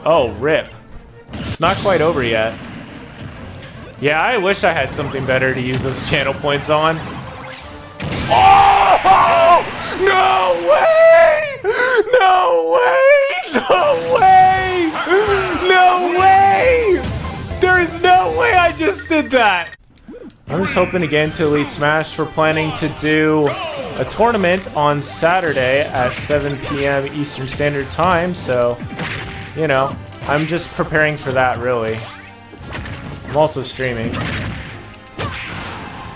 Oh, rip. It's not quite over yet. Yeah, I wish I had something better to use those channel points on. Oh! No way! No way! No way! No way! There is no way I just did that! I'm just hoping to get into Elite Smash. We're planning to do a tournament on Saturday at 7 p.m. Eastern Standard Time, so, you know, I'm just preparing for that, really. I'm also streaming.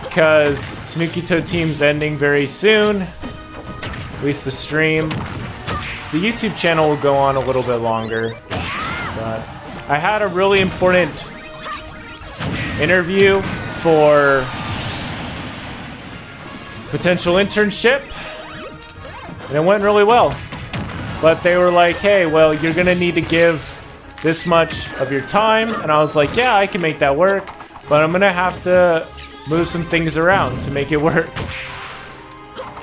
Because TanookiToadTeam's ending very soon. At least the stream. The YouTube channel will go on a little bit longer. But I had a really important interview for potential internship, and it went really well. But they were like, hey, well, you're gonna need to give this much of your time, and I was like, yeah, I can make that work, but I'm gonna have to move some things around to make it work.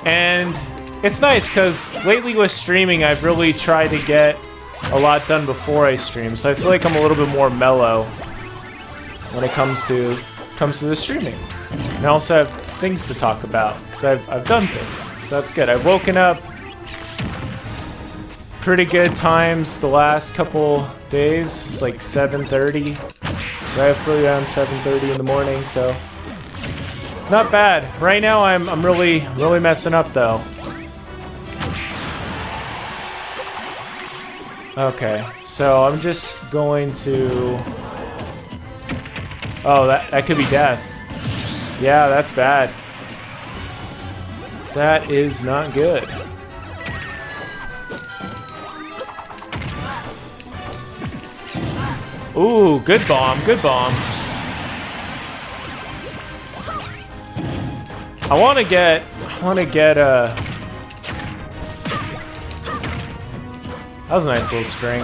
And it's nice because lately with streaming, I've really tried to get a lot done before I stream, so I feel like I'm a little bit more mellow when it comes to the streaming. And I also have things to talk about because I've done things, so that's good. I've woken up pretty good times the last couple days. It's like 7:30. I have to around 7:30 in the morning, so not bad. Right now I'm really messing up though. Okay, so I'm just going to. Oh, that could be death. Yeah, that's bad. That is not good. Ooh, good bomb, good bomb. I want to get a. That was a nice little string.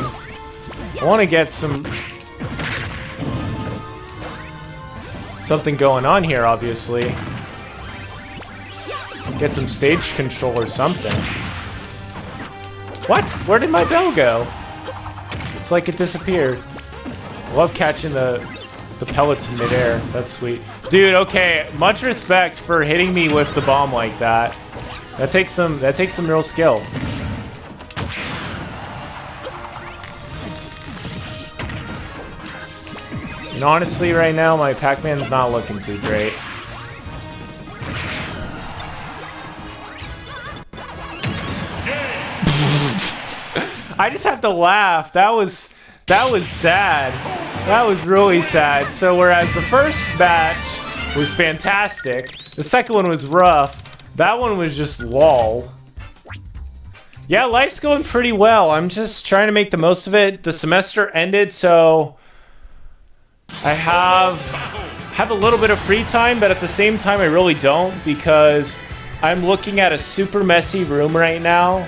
I want to get something going on here, obviously. Get some stage control or something. What? Where did my bell go? It's like it disappeared. I love catching the pellets in midair. That's sweet. Dude, okay, much respect for hitting me with the bomb like that. That takes some real skill. And honestly, right now, my Pac-Man's not looking too great. I just have to laugh. That was sad. That was really sad. So whereas the first batch was fantastic, the second one was rough. That one was just lol. Yeah, life's going pretty well. I'm just trying to make the most of it. The semester ended, so I have a little bit of free time, but at the same time I really don't, because I'm looking at a super messy room right now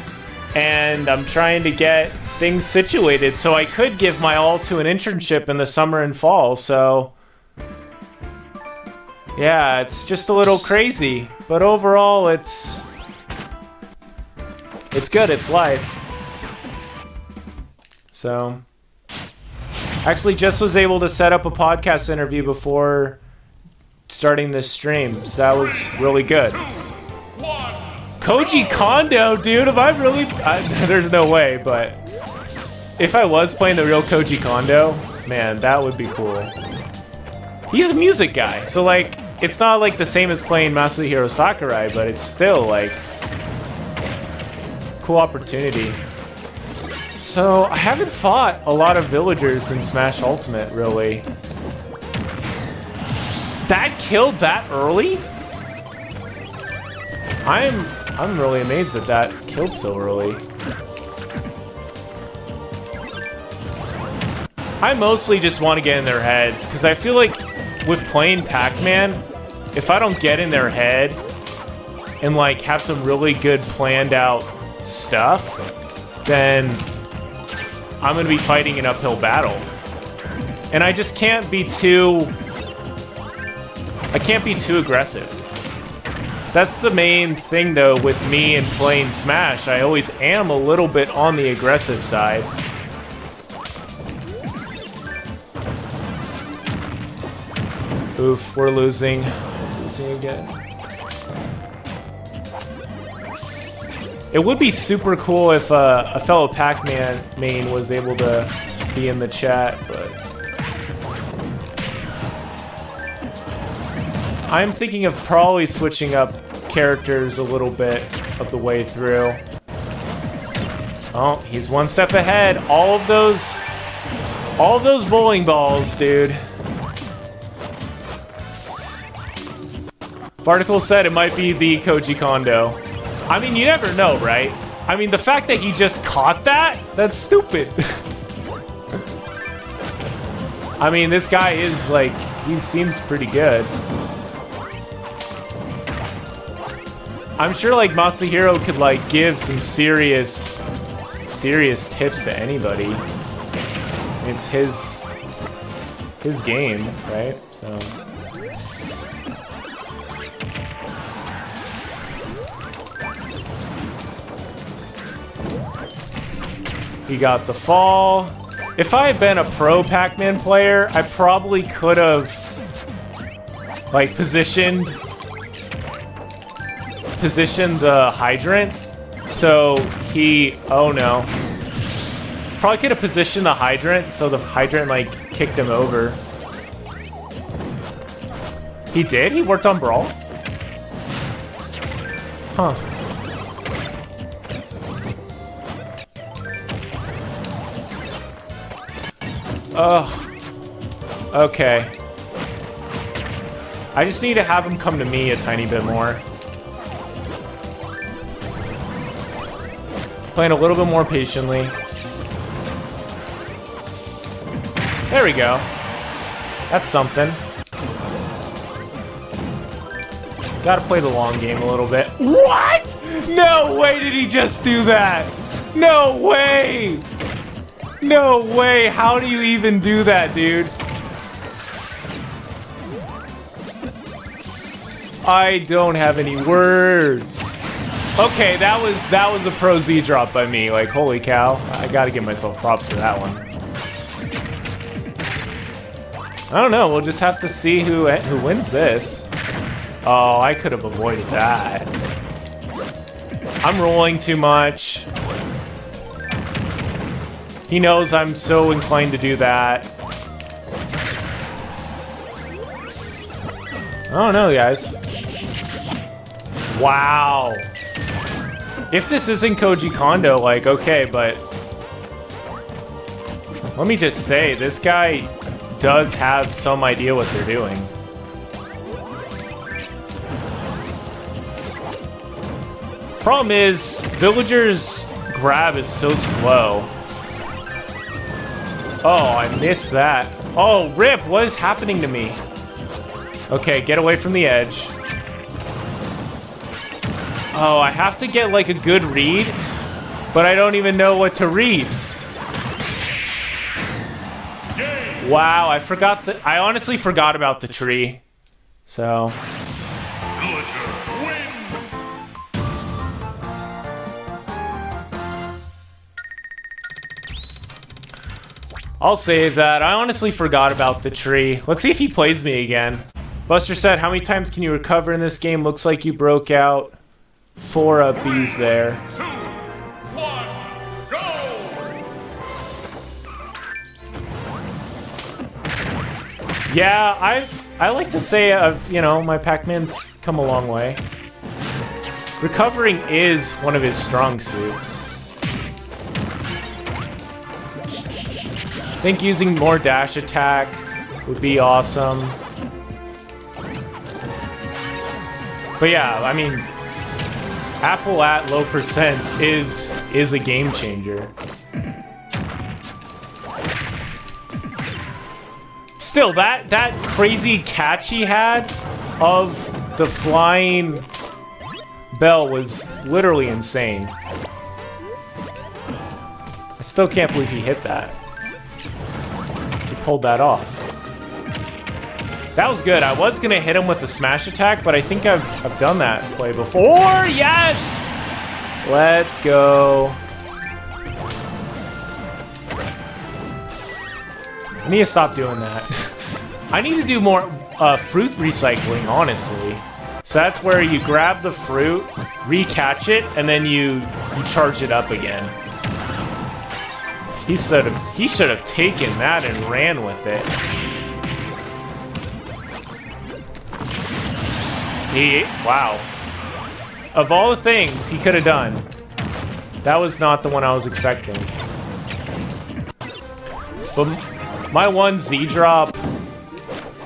and I'm trying to get things situated so I could give my all to an internship in the summer and fall. So yeah, it's just a little crazy, but overall it's good. It's life. So actually just was able to set up a podcast interview before starting this stream, so that was really good. Koji Kondo, dude, am I really... there's no way, but if I was playing the real Koji Kondo, man, that would be cool. He's a music guy, so like, it's not like the same as playing Masahiro Sakurai, but it's still like cool opportunity. So, I haven't fought a lot of villagers in Smash Ultimate, really. That killed that early? I'm really amazed that that killed so early. I mostly just want to get in their heads, because I feel like with playing Pac-Man, if I don't get in their head and like have some really good planned out stuff, then I'm going to be fighting an uphill battle. And I just can't be too... I can't be too aggressive. That's the main thing, though, with me and playing Smash. I always am a little bit on the aggressive side. Oof, we're losing. Losing again. It would be super cool if a fellow Pac-Man main was able to be in the chat, but... I'm thinking of probably switching up characters a little bit of the way through. Oh, he's one step ahead. All of those bowling balls, dude. Particle said it might be the Koji Kondo. I mean, you never know, right? I mean, the fact that he just caught that, that's stupid. I mean, this guy is, like, he seems pretty good. I'm sure, like, Masahiro could, like, give some serious tips to anybody. It's his game, right? So... He got the fall. If I had been a pro Pac-Man player, I probably could have, like, positioned the hydrant so he... Oh no. Probably could have positioned the hydrant so the hydrant, like, kicked him over. He did? He worked on Brawl? Huh. Oh, okay. I just need to have him come to me a tiny bit more. Playing a little bit more patiently. There we go. That's something. Gotta play the long game a little bit. What? No way did he just do that! No way! No way! How do you even do that, dude? I don't have any words. Okay, that was a pro Z drop by me. Like, holy cow! I gotta give myself props for that one. I don't know. We'll just have to see who wins this. Oh, I could have avoided that. I'm rolling too much. He knows I'm so inclined to do that. I don't know, guys. Wow. If this isn't Koji Kondo, like, okay, but... Let me just say, this guy does have some idea what they're doing. Problem is, Villager's grab is so slow. Oh, I missed that. Oh, rip, what is happening to me? Okay, get away from the edge. Oh, I have to get, like, a good read, but I don't even know what to read. Wow, I honestly forgot about the tree. So... I'll save that. I honestly forgot about the tree. Let's see if he plays me again. Buster said, how many times can you recover in this game? Looks like you broke out 4 uppies there. 2, 1, go! Yeah, I like to say, you know, my Pac-Man's come a long way. Recovering is one of his strong suits. I think using more dash attack would be awesome. But yeah, I mean, Apple at low percents is a game changer. Still, that crazy catch he had of the flying bell was literally insane. I still can't believe he hit that. Pulled that off. That was good. I was gonna hit him with the smash attack, but I think I've done that play before. Yes! Let's go. I need to stop doing that. I need to do more. fruit recycling, honestly. So that's where you grab the fruit, recatch it, and then you charge it up again. He should have taken that and ran with it. Wow. Of all the things he could have done, that was not the one I was expecting. But my one Z-drop,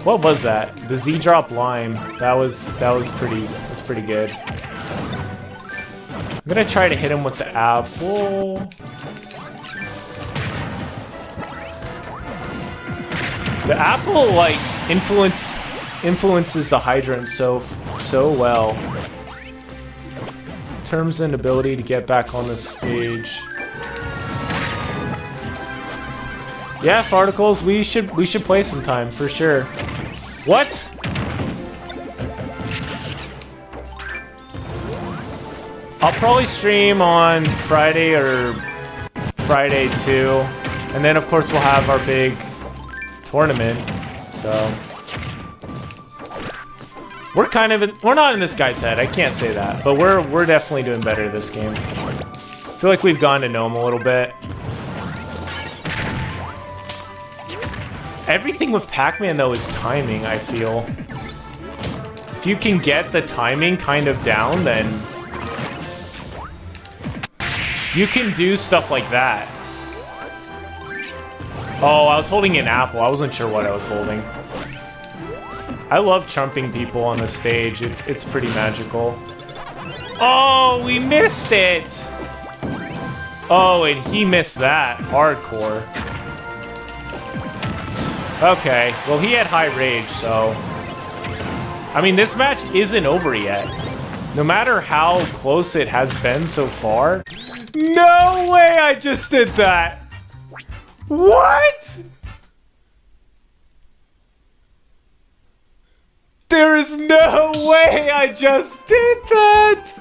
what was that? The Z-drop lime. That was pretty good. I'm gonna try to hit him with the apple. The apple like influences the hydrant so well. Terms and ability to get back on the stage. Yeah, Farticles, we should play sometime for sure. What? I'll probably stream on Friday or Friday too, and then of course we'll have our big tournament. So we're not in this guy's head. I can't say that, but we're definitely doing better this game. I feel like we've gotten to know him a little bit. Everything with Pac-Man though is timing, I feel. If you can get the timing kind of down, then you can do stuff like that. Oh, I was holding an apple. I wasn't sure what I was holding. I love chumping people on the stage. It's pretty magical. Oh, we missed it! Oh, and he missed that. Hardcore. Okay, well he had high rage, so... I mean, this match isn't over yet. No matter how close it has been so far. No way I just did that! What?! There is no way I just did that!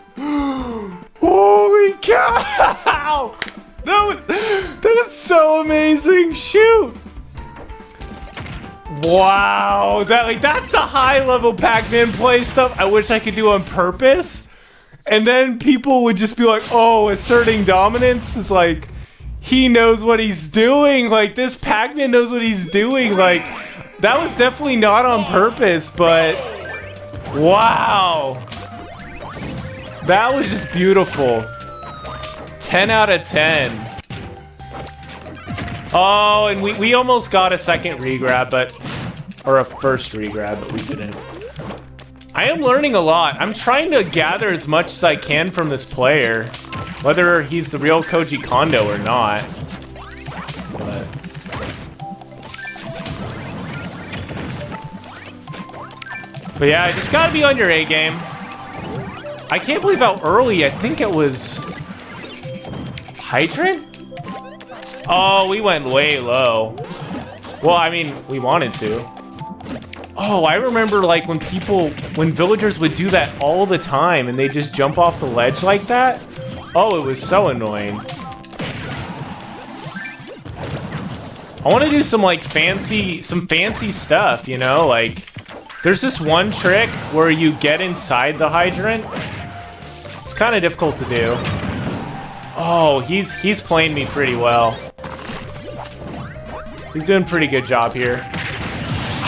Holy cow! That was so amazing! Shoot! Wow, that's the high level Pac-Man play stuff I wish I could do on purpose. And then people would just be like, oh, asserting dominance is like, he knows what he's doing. Like, this Pac-Man knows what he's doing. Like, that was definitely not on purpose, but wow. That was just beautiful. 10 out of 10. Oh, and we almost got a second regrab, or a first regrab, but we didn't. I am learning a lot. I'm trying to gather as much as I can from this player, whether he's the real Koji Kondo or not. But yeah, I just gotta be on your A game. I can't believe how early. I think it was Hydrant? Oh, we went way low. Well, I mean, we wanted to. Oh, I remember like when villagers would do that all the time and they just jump off the ledge like that. Oh, it was so annoying. I want to do some like fancy stuff, you know, like there's this one trick where you get inside the hydrant. It's kind of difficult to do. Oh, he's playing me pretty well. He's doing a pretty good job here.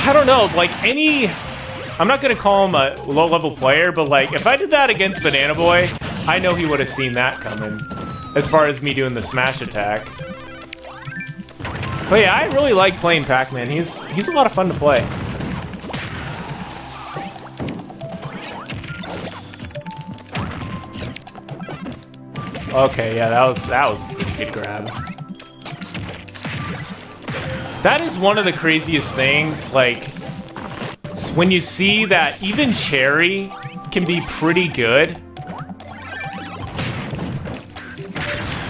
I don't know, like I'm not gonna call him a low-level player, but like if I did that against Banana Boy, I know he would have seen that coming. As far as me doing the smash attack. But yeah, I really like playing Pac-Man. He's a lot of fun to play. Okay, yeah, that was a pretty good grab. That is one of the craziest things, like, when you see that even Cherry can be pretty good.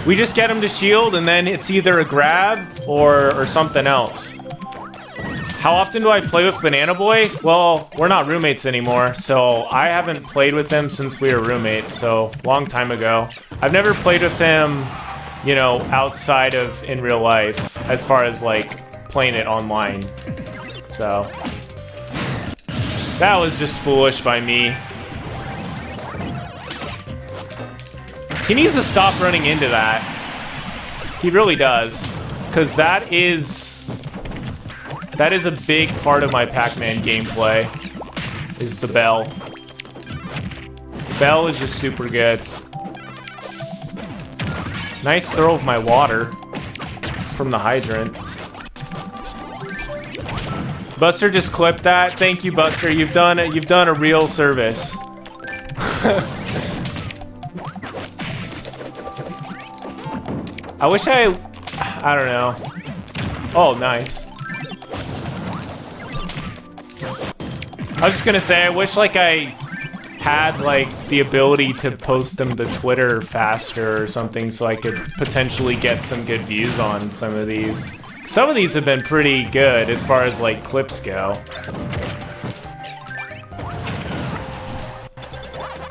We just get him to shield, and then it's either a grab or something else. How often do I play with Banana Boy? Well, we're not roommates anymore, so I haven't played with him since we were roommates, so long time ago. I've never played with him, you know, outside of in real life, as far as, like, playing it online. So, That was just foolish by me. He needs to stop running into that. He really does. Because that is a big part of my Pac-Man gameplay. Is the bell. The bell is just super good. Nice throw of my water from the hydrant. Buster just clipped that. Thank you, Buster. You've done a real service. I wish I don't know. Oh, nice. I was just gonna say, I wish like I had like the ability to post them to Twitter faster or something so I could potentially get some good views on some of these. Some of these have been pretty good as far as like clips go.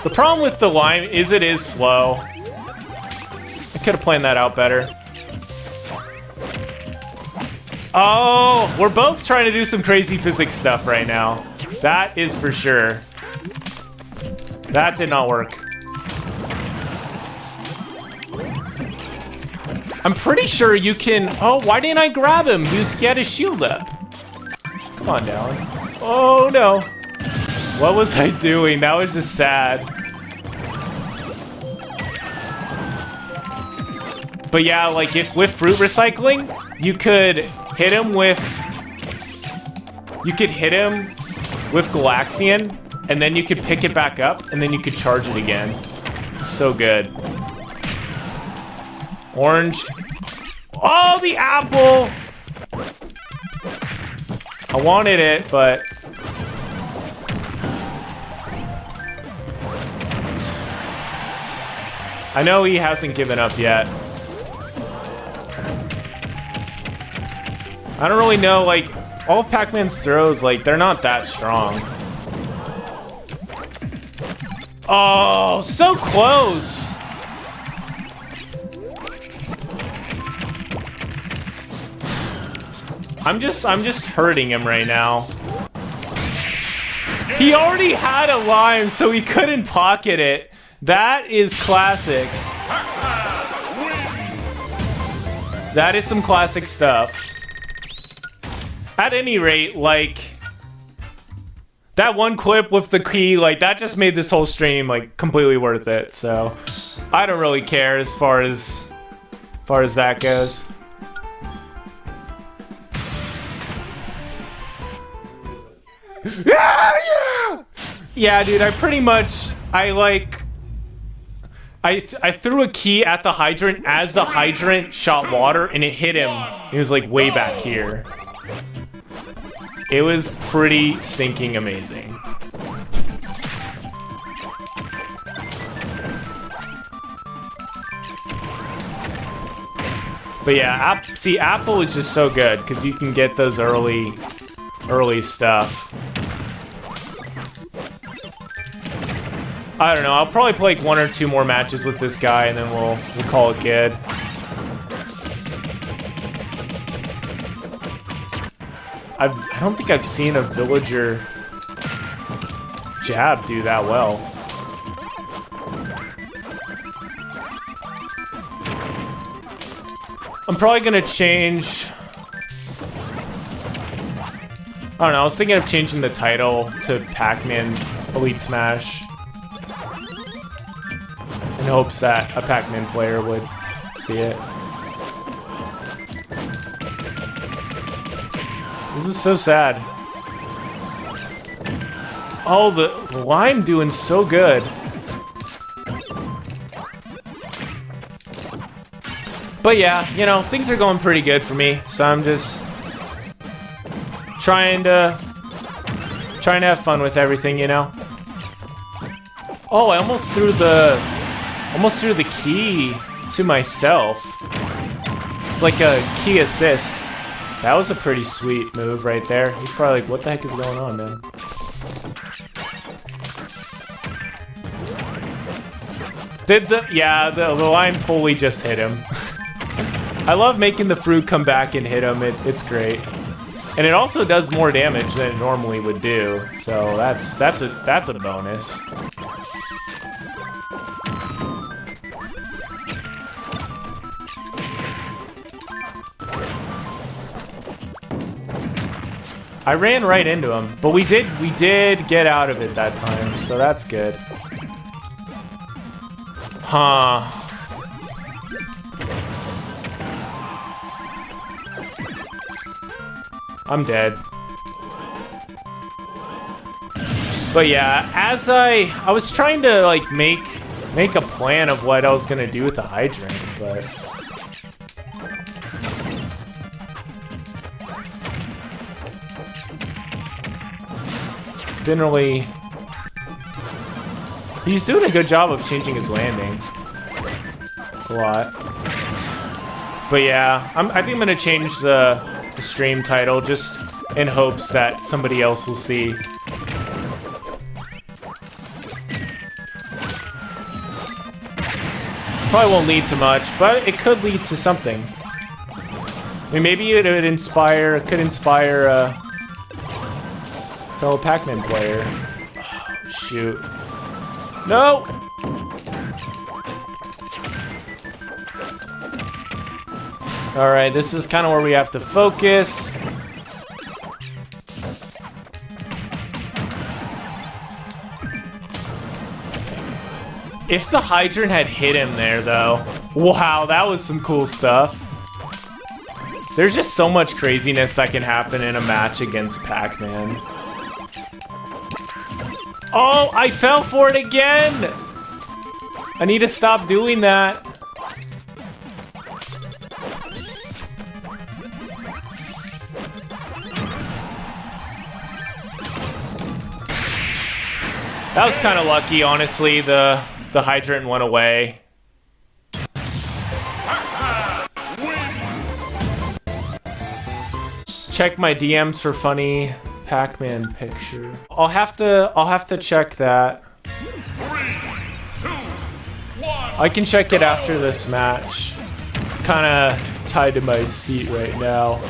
The problem with the lime is it is slow. I could have planned that out better. Oh, we're both trying to do some crazy physics stuff right now. That is for sure. That did not work. I'm pretty sure you can... Oh, why didn't I grab him? He had his shield up. Come on, Dallin. Oh, no. What was I doing? That was just sad. But yeah, like, if with fruit recycling, you could hit him with... You could hit him with Galaxian, and then you could pick it back up, and then you could charge it again. So good. Orange. Oh, the apple! I wanted it, but... I know he hasn't given up yet. I don't really know, like, all of Pac-Man's throws, like, they're not that strong. Oh, so close! I'm just hurting him right now. He already had a lime, so he couldn't pocket it. That is classic. That is some classic stuff. At any rate, like, that one clip with the key, like, that just made this whole stream, like, completely worth it. So, I don't really care as far as that goes. Yeah, dude, I pretty much, I threw a key at the hydrant as the hydrant shot water, and it hit him. It was, like, way back here. It was pretty stinking amazing. But yeah, see, Apple is just so good, because you can get those early stuff. I don't know, I'll probably play like 1 or 2 more matches with this guy, and then we'll call it good. I don't think I've seen a villager jab do that well. I'm probably gonna change... I don't know, I was thinking of changing the title to Pac-Man Elite Smash. In hopes that a Pac-Man player would see it. This is so sad. Oh, the lime doing so good. But yeah, you know, things are going pretty good for me, so I'm just trying to have fun with everything, you know. Oh, I almost threw the key to myself. It's like a key assist. That was a pretty sweet move right there. He's probably like, what the heck is going on, man? The line totally just hit him. I love making the fruit come back and hit him. It's great. And it also does more damage than it normally would do. So that's a bonus. I ran right into him, but we did get out of it that time, so that's good. Huh. I'm dead. But yeah, as I was trying to like make a plan of what I was gonna do with the hydrant, but didn't really. He's doing a good job of changing his landing a lot. But yeah, I think I'm gonna change the stream title just in hopes that somebody else will see. Probably won't lead to much, but it could lead to something. I mean, maybe it would could inspire a fellow Pac-Man player. Oh, shoot. No! Alright, this is kind of where we have to focus. If the hydrant had hit him there, though, wow, that was some cool stuff. There's just so much craziness that can happen in a match against Pac-Man. Oh, I fell for it again! I need to stop doing that. That was kind of lucky, honestly. The hydrant went away. Check my DMs for funny Pac-Man picture. I'll have to check that. 3, 2, 1. I can check it after this match. Kind of tied to my seat right now.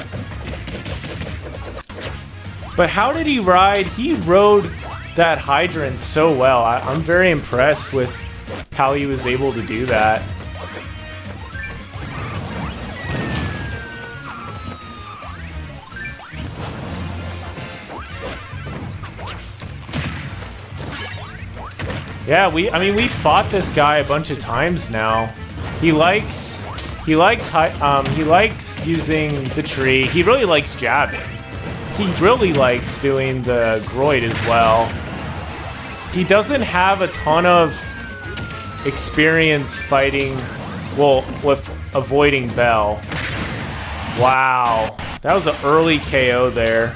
But how did he ride? He rode that hydrant so well. I'm very impressed with how he was able to do that. Yeah, I mean, we fought this guy a bunch of times now. He likes using the tree. He really likes jabbing. He really likes doing the Groid as well. He doesn't have a ton of experience fighting, well, with avoiding Bell. Wow, that was an early KO there.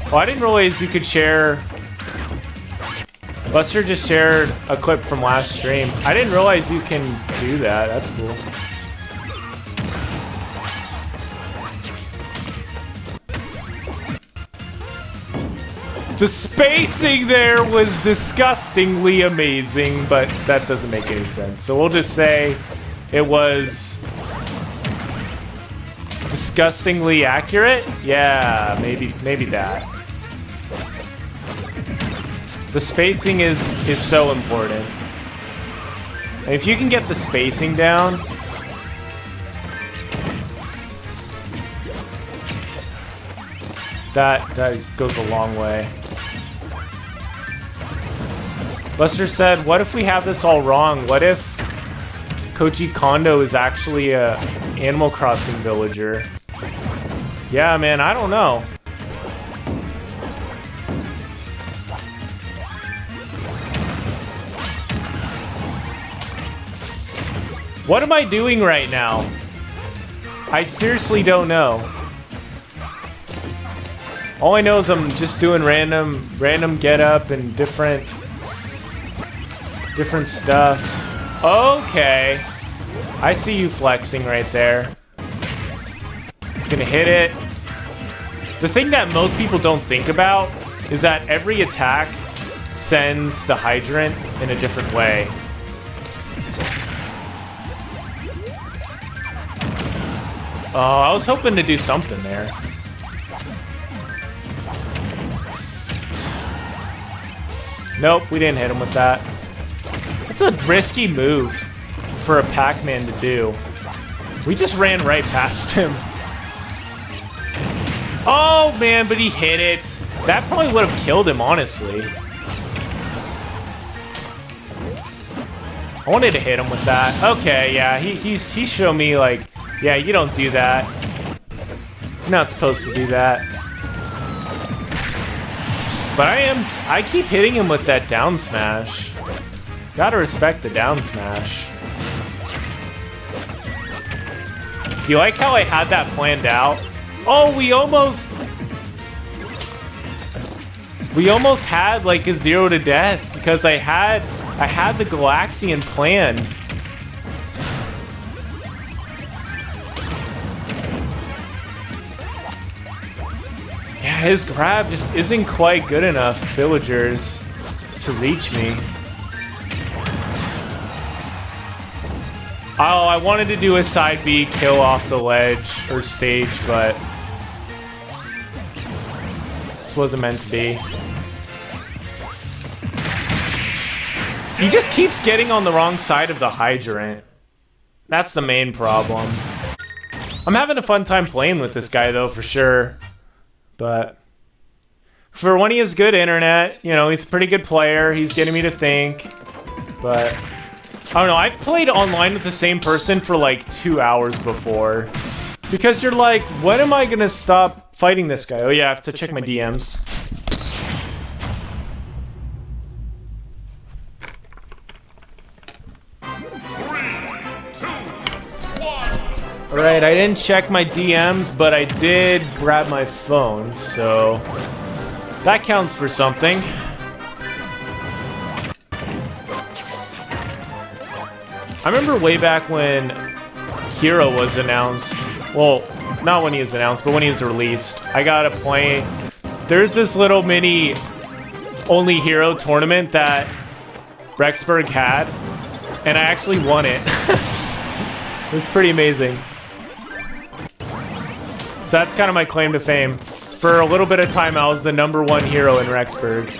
Oh, I didn't realize you could share. Buster just shared a clip from last stream. I didn't realize you can do that. That's cool. The spacing there was disgustingly amazing, but that doesn't make any sense. So we'll just say it was disgustingly accurate. Yeah, maybe that. The spacing is so important. And if you can get the spacing down, that goes a long way. Buster said, what if we have this all wrong? What if Koji Kondo is actually a Animal Crossing villager? Yeah, man, I don't know. What am I doing right now? I seriously don't know. All I know is I'm just doing random get up and different stuff. Okay. I see you flexing right there. It's gonna hit it. The thing that most people don't think about is that every attack sends the hydrant in a different way. Oh, I was hoping to do something there. Nope, we didn't hit him with that. It's a risky move for a Pac-Man to do. We just ran right past him. Oh man, but he hit it. That probably would have killed him, honestly. I wanted to hit him with that. Okay, yeah, he showed me like, yeah, you don't do that. You're not supposed to do that. But I keep hitting him with that down smash. Gotta respect the down smash. Do you like how I had that planned out? Oh, we almost had like a 0 to death because I had the Galaxian plan. Yeah, his grab just isn't quite good enough, villagers, to reach me. Oh, I wanted to do a side B kill off the ledge or stage, but this wasn't meant to be. He just keeps getting on the wrong side of the hydrant. That's the main problem. I'm having a fun time playing with this guy though, for sure. But for when he has good internet, you know, he's a pretty good player. He's getting me to think. But I don't know, I've played online with the same person for like 2 hours before. Because you're like, when am I gonna stop fighting this guy? Oh yeah, I have to check my DMs. Alright, I didn't check my DMs, but I did grab my phone, so that counts for something. I remember way back when Hero was announced. Well, not when he was announced, but when he was released. I got to play. There's this little mini only Hero tournament that Rexburg had, and I actually won it. It was pretty amazing. So that's kind of my claim to fame. For a little bit of time, I was the #1 hero in Rexburg.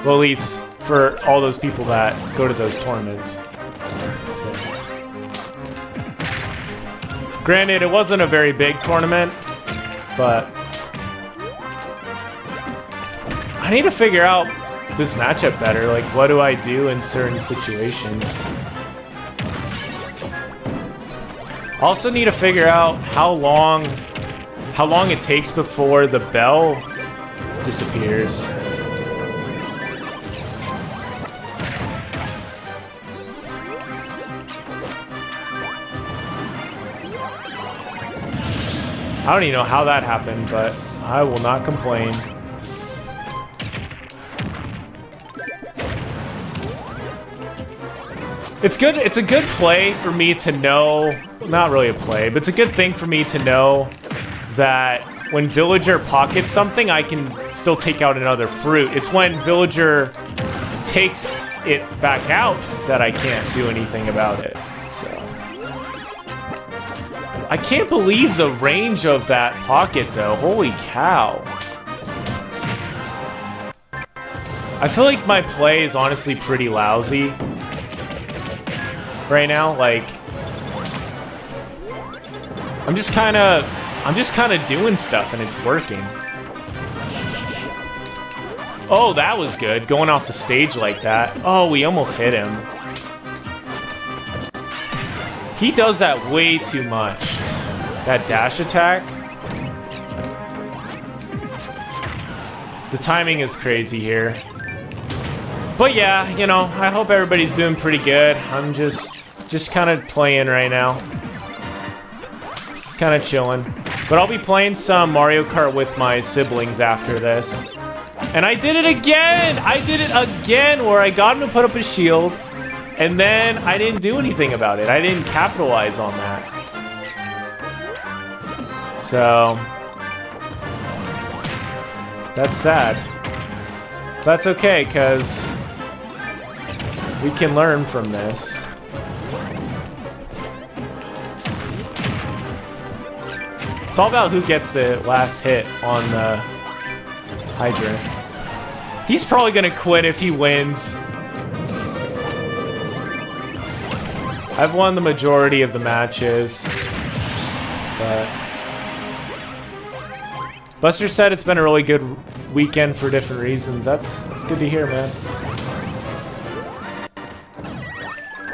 Well, at least for all those people that go to those tournaments. So. Granted, it wasn't a very big tournament, but I need to figure out this matchup better. Like, what do I do in certain situations? Also need to figure out how long it takes before the bell disappears. I don't even know how that happened, but I will not complain. It's good. It's a good play for me to know. Not really a play, but it's a good thing for me to know that when Villager pockets something, I can still take out another fruit. It's when Villager takes it back out that I can't do anything about it. So I can't believe the range of that pocket, though. Holy cow. I feel like my play is honestly pretty lousy right now. Like, I'm just kind of doing stuff and it's working. Oh, that was good. Going off the stage like that. Oh, we almost hit him. He does that way too much. That dash attack. The timing is crazy here. But yeah, you know, I hope everybody's doing pretty good. I'm just kind of playing right now. Kind of chilling. But I'll be playing some Mario Kart with my siblings after this. And I did it again! I did it again where I got him to put up a shield and then I didn't do anything about it. I didn't capitalize on that. So that's sad. That's okay, because we can learn from It's all about who gets the last hit on the hydrant. He's probably gonna quit if he wins. I've won the majority of the matches, but Buster said it's been a really good weekend for different reasons. That's good to hear, man.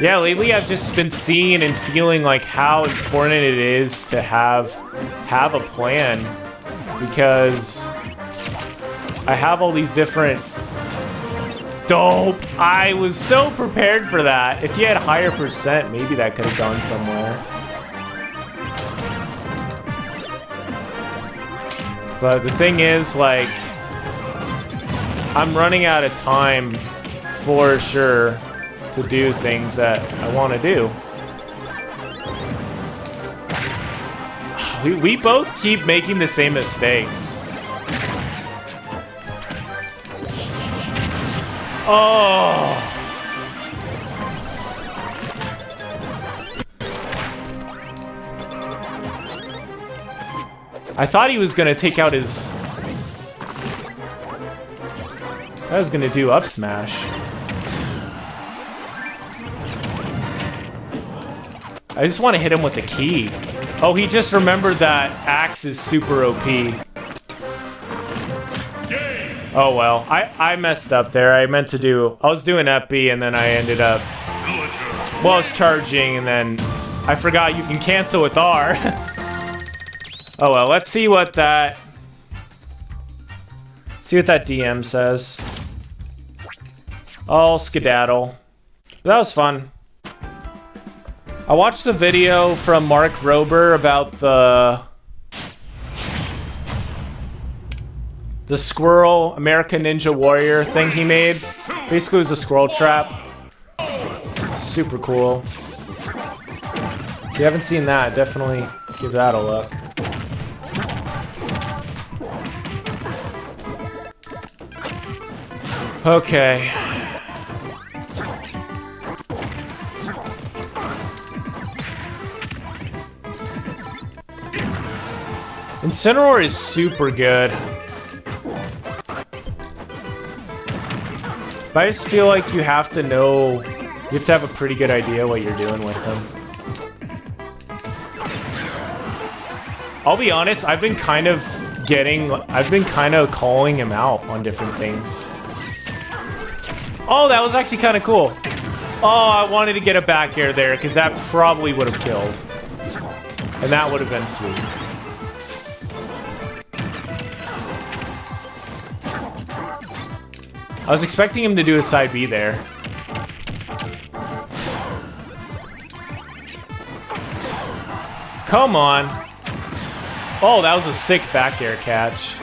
Yeah, lately I've just been seeing and feeling like how important it is to have a plan, because I have all these different... Dope! I was so prepared for that. If you had a higher percent, maybe that could have gone somewhere. But the thing is, like, I'm running out of time for sure to do things that I want to do. We both keep making the same mistakes. Oh! I thought he was gonna take out his... I was gonna do up smash. I just want to hit him with the key. Oh, he just remembered that Axe is super OP. Oh well, I messed up there. I meant to do... I was doing FB and then I ended up... Well, I was charging and then I forgot you can cancel with R. Oh well, let's see what that... See what that DM says. I'll skedaddle. That was fun. I watched the video from Mark Rober about the squirrel American Ninja Warrior thing he made. Basically, it was a squirrel trap. Super cool. If you haven't seen that, definitely give that a look. Okay. Incineroar is super good. But I just feel like you have to know, you have to have a pretty good idea what you're doing with him. I'll be honest, I've been kind of calling him out on different things. Oh, that was actually kind of cool. Oh, I wanted to get a back air there, because that probably would have killed. And that would have been sweet. I was expecting him to do a side B there. Come on. Oh, that was a sick back air catch.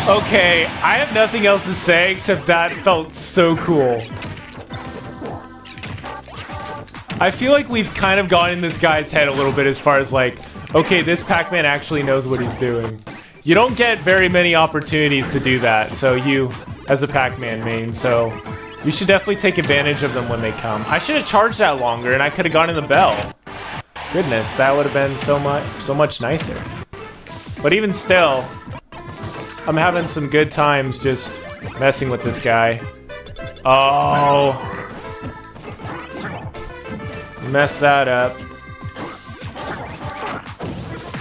Okay, I have nothing else to say except that felt so cool. I feel like we've kind of gone in this guy's head a little bit as far as like, okay, this Pac-Man actually knows what he's doing. You don't get very many opportunities to do that, so you, as a Pac-Man main, so you should definitely take advantage of them when they come. I should have charged that longer and I could have gone in the bell. Goodness, that would have been so much nicer. But even still, I'm having some good times just messing with this guy. Oh. Messed that up.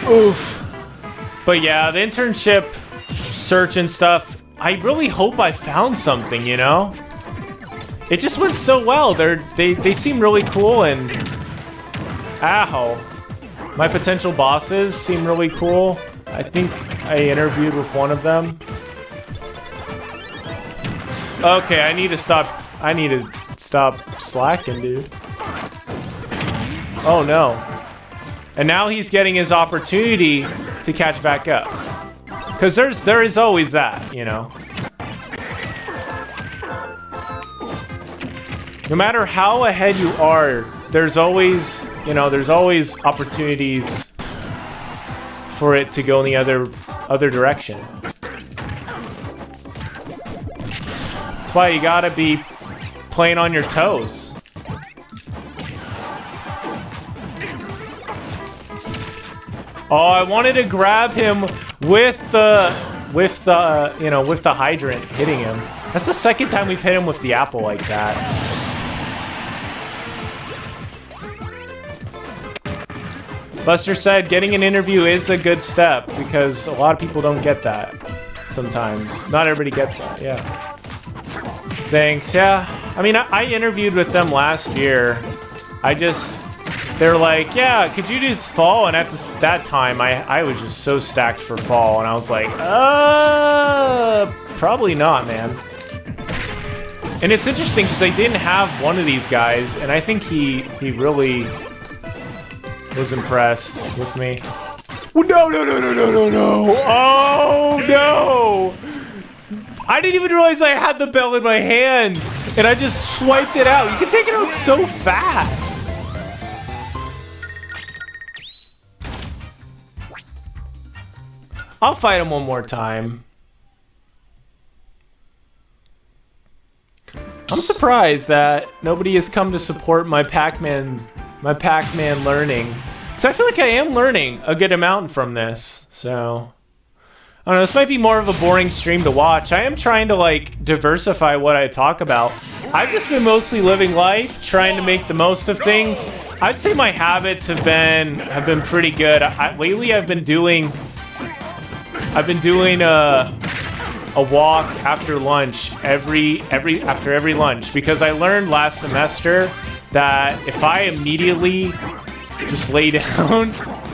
Oof. But yeah, the internship search and stuff, I really hope I found something, you know? It just went so well. They seem really cool and... Ow. My potential bosses seem really cool. I think I interviewed with one of them. Okay, I need to stop slacking, dude. Oh no. And now he's getting his opportunity to catch back up. Because there is always that, you know. No matter how ahead you are, there's always, you know, there's always opportunities for it to go in the other direction. That's why you gotta be playing on your toes. Oh, I wanted to grab him with the hydrant hitting him. That's the second time we've hit him with the apple like that. Buster said getting an interview is a good step because a lot of people don't get that sometimes. Not everybody gets that, yeah. Thanks, yeah. I mean, I interviewed with them last year. They're like, yeah, could you just fall? And at that time, I was just so stacked for fall. And I was like, probably not, man. And it's interesting because they didn't have one of these guys. And I think he really was impressed with me. Oh, no. Oh, no. I didn't even realize I had the bell in my hand. And I just swiped it out. You can take it out so fast. I'll fight him one more time. I'm surprised that nobody has come to support my Pac-Man learning. Because I feel like I am learning a good amount from this. So, I don't know, this might be more of a boring stream to watch. I am trying to, like, diversify what I talk about. I've just been mostly living life, trying to make the most of things. I'd say my habits have been pretty good. Lately I've been doing a walk after lunch after every lunch because I learned last semester that if I immediately just lay down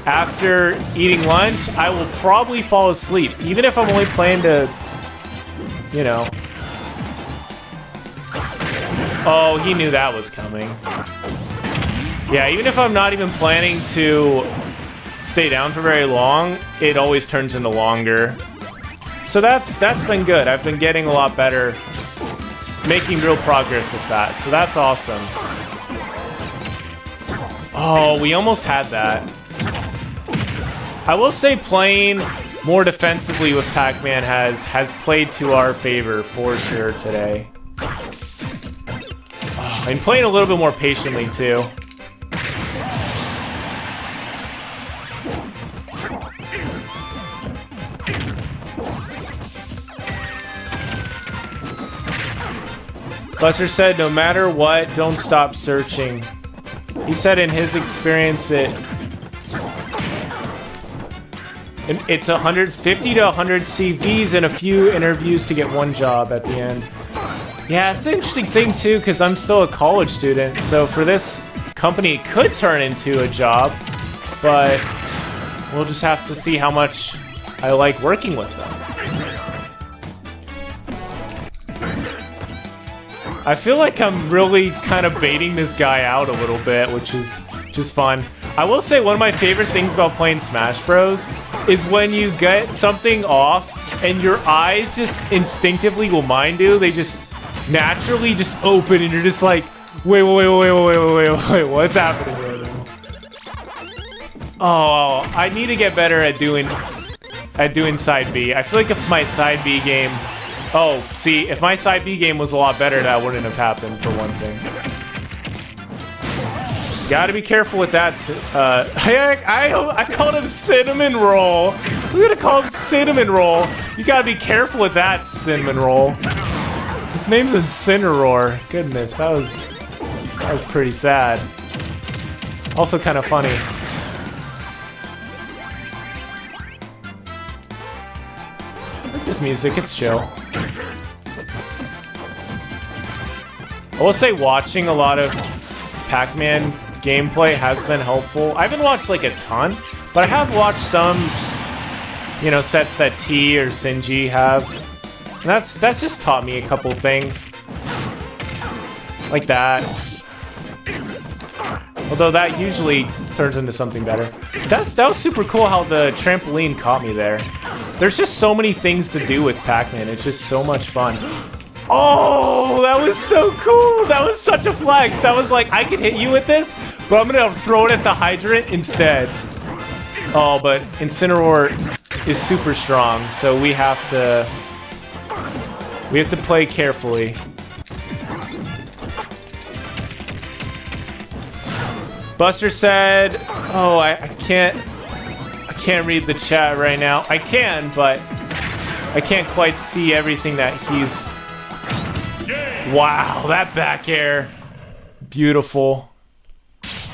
after eating lunch, I will probably fall asleep, even if I'm only planning to, you know. Oh, he knew that was coming. Yeah, even if I'm not even planning to stay down for very long, it always turns into longer. So that's been good. I've been getting a lot better, making real progress with that. So that's awesome. Oh, we almost had that. I will say playing more defensively with Pac-Man has played to our favor for sure today. Oh, I'm playing a little bit more patiently too. Buster said, no matter what, don't stop searching. He said in his experience it's 150 to 100 CVs and a few interviews to get one job at the end. Yeah, it's an interesting thing too, because I'm still a college student, so for this company it could turn into a job, but we'll just have to see how much I like working with them. I feel like I'm really kind of baiting this guy out a little bit, which is just fun. I will say one of my favorite things about playing Smash Bros. Is when you get something off and your eyes just instinctively will mind you. They just naturally just open and you're just like, wait, what's happening right now? Oh, I need to get better at doing side B. I feel like if my side B game... Oh, see, if my side B game was a lot better, that wouldn't have happened, for one thing. Gotta be careful with that. I called him Cinnamon Roll. We're gonna call him Cinnamon Roll. You gotta be careful with that, Cinnamon Roll. His name's Incineroar. Goodness, that was pretty sad. Also kind of funny. I like this music, it's chill. I will say watching a lot of Pac-Man gameplay has been helpful. I haven't watched like a ton, but I have watched some, you know, sets that T or Sinji have. And that's just taught me a couple things. Like that. Although that usually turns into something better. That was super cool how the trampoline caught me there. There's just so many things to do with Pac-Man. It's just so much fun. Oh, that was so cool. That was such a flex. That was like, I could hit you with this, but I'm going to throw it at the hydrant instead. Oh, but Incineroar is super strong, so we have to play carefully. Buster said, oh, I can't can't read the chat right now. I can, but I can't quite see everything that he's... Wow, that back air. Beautiful.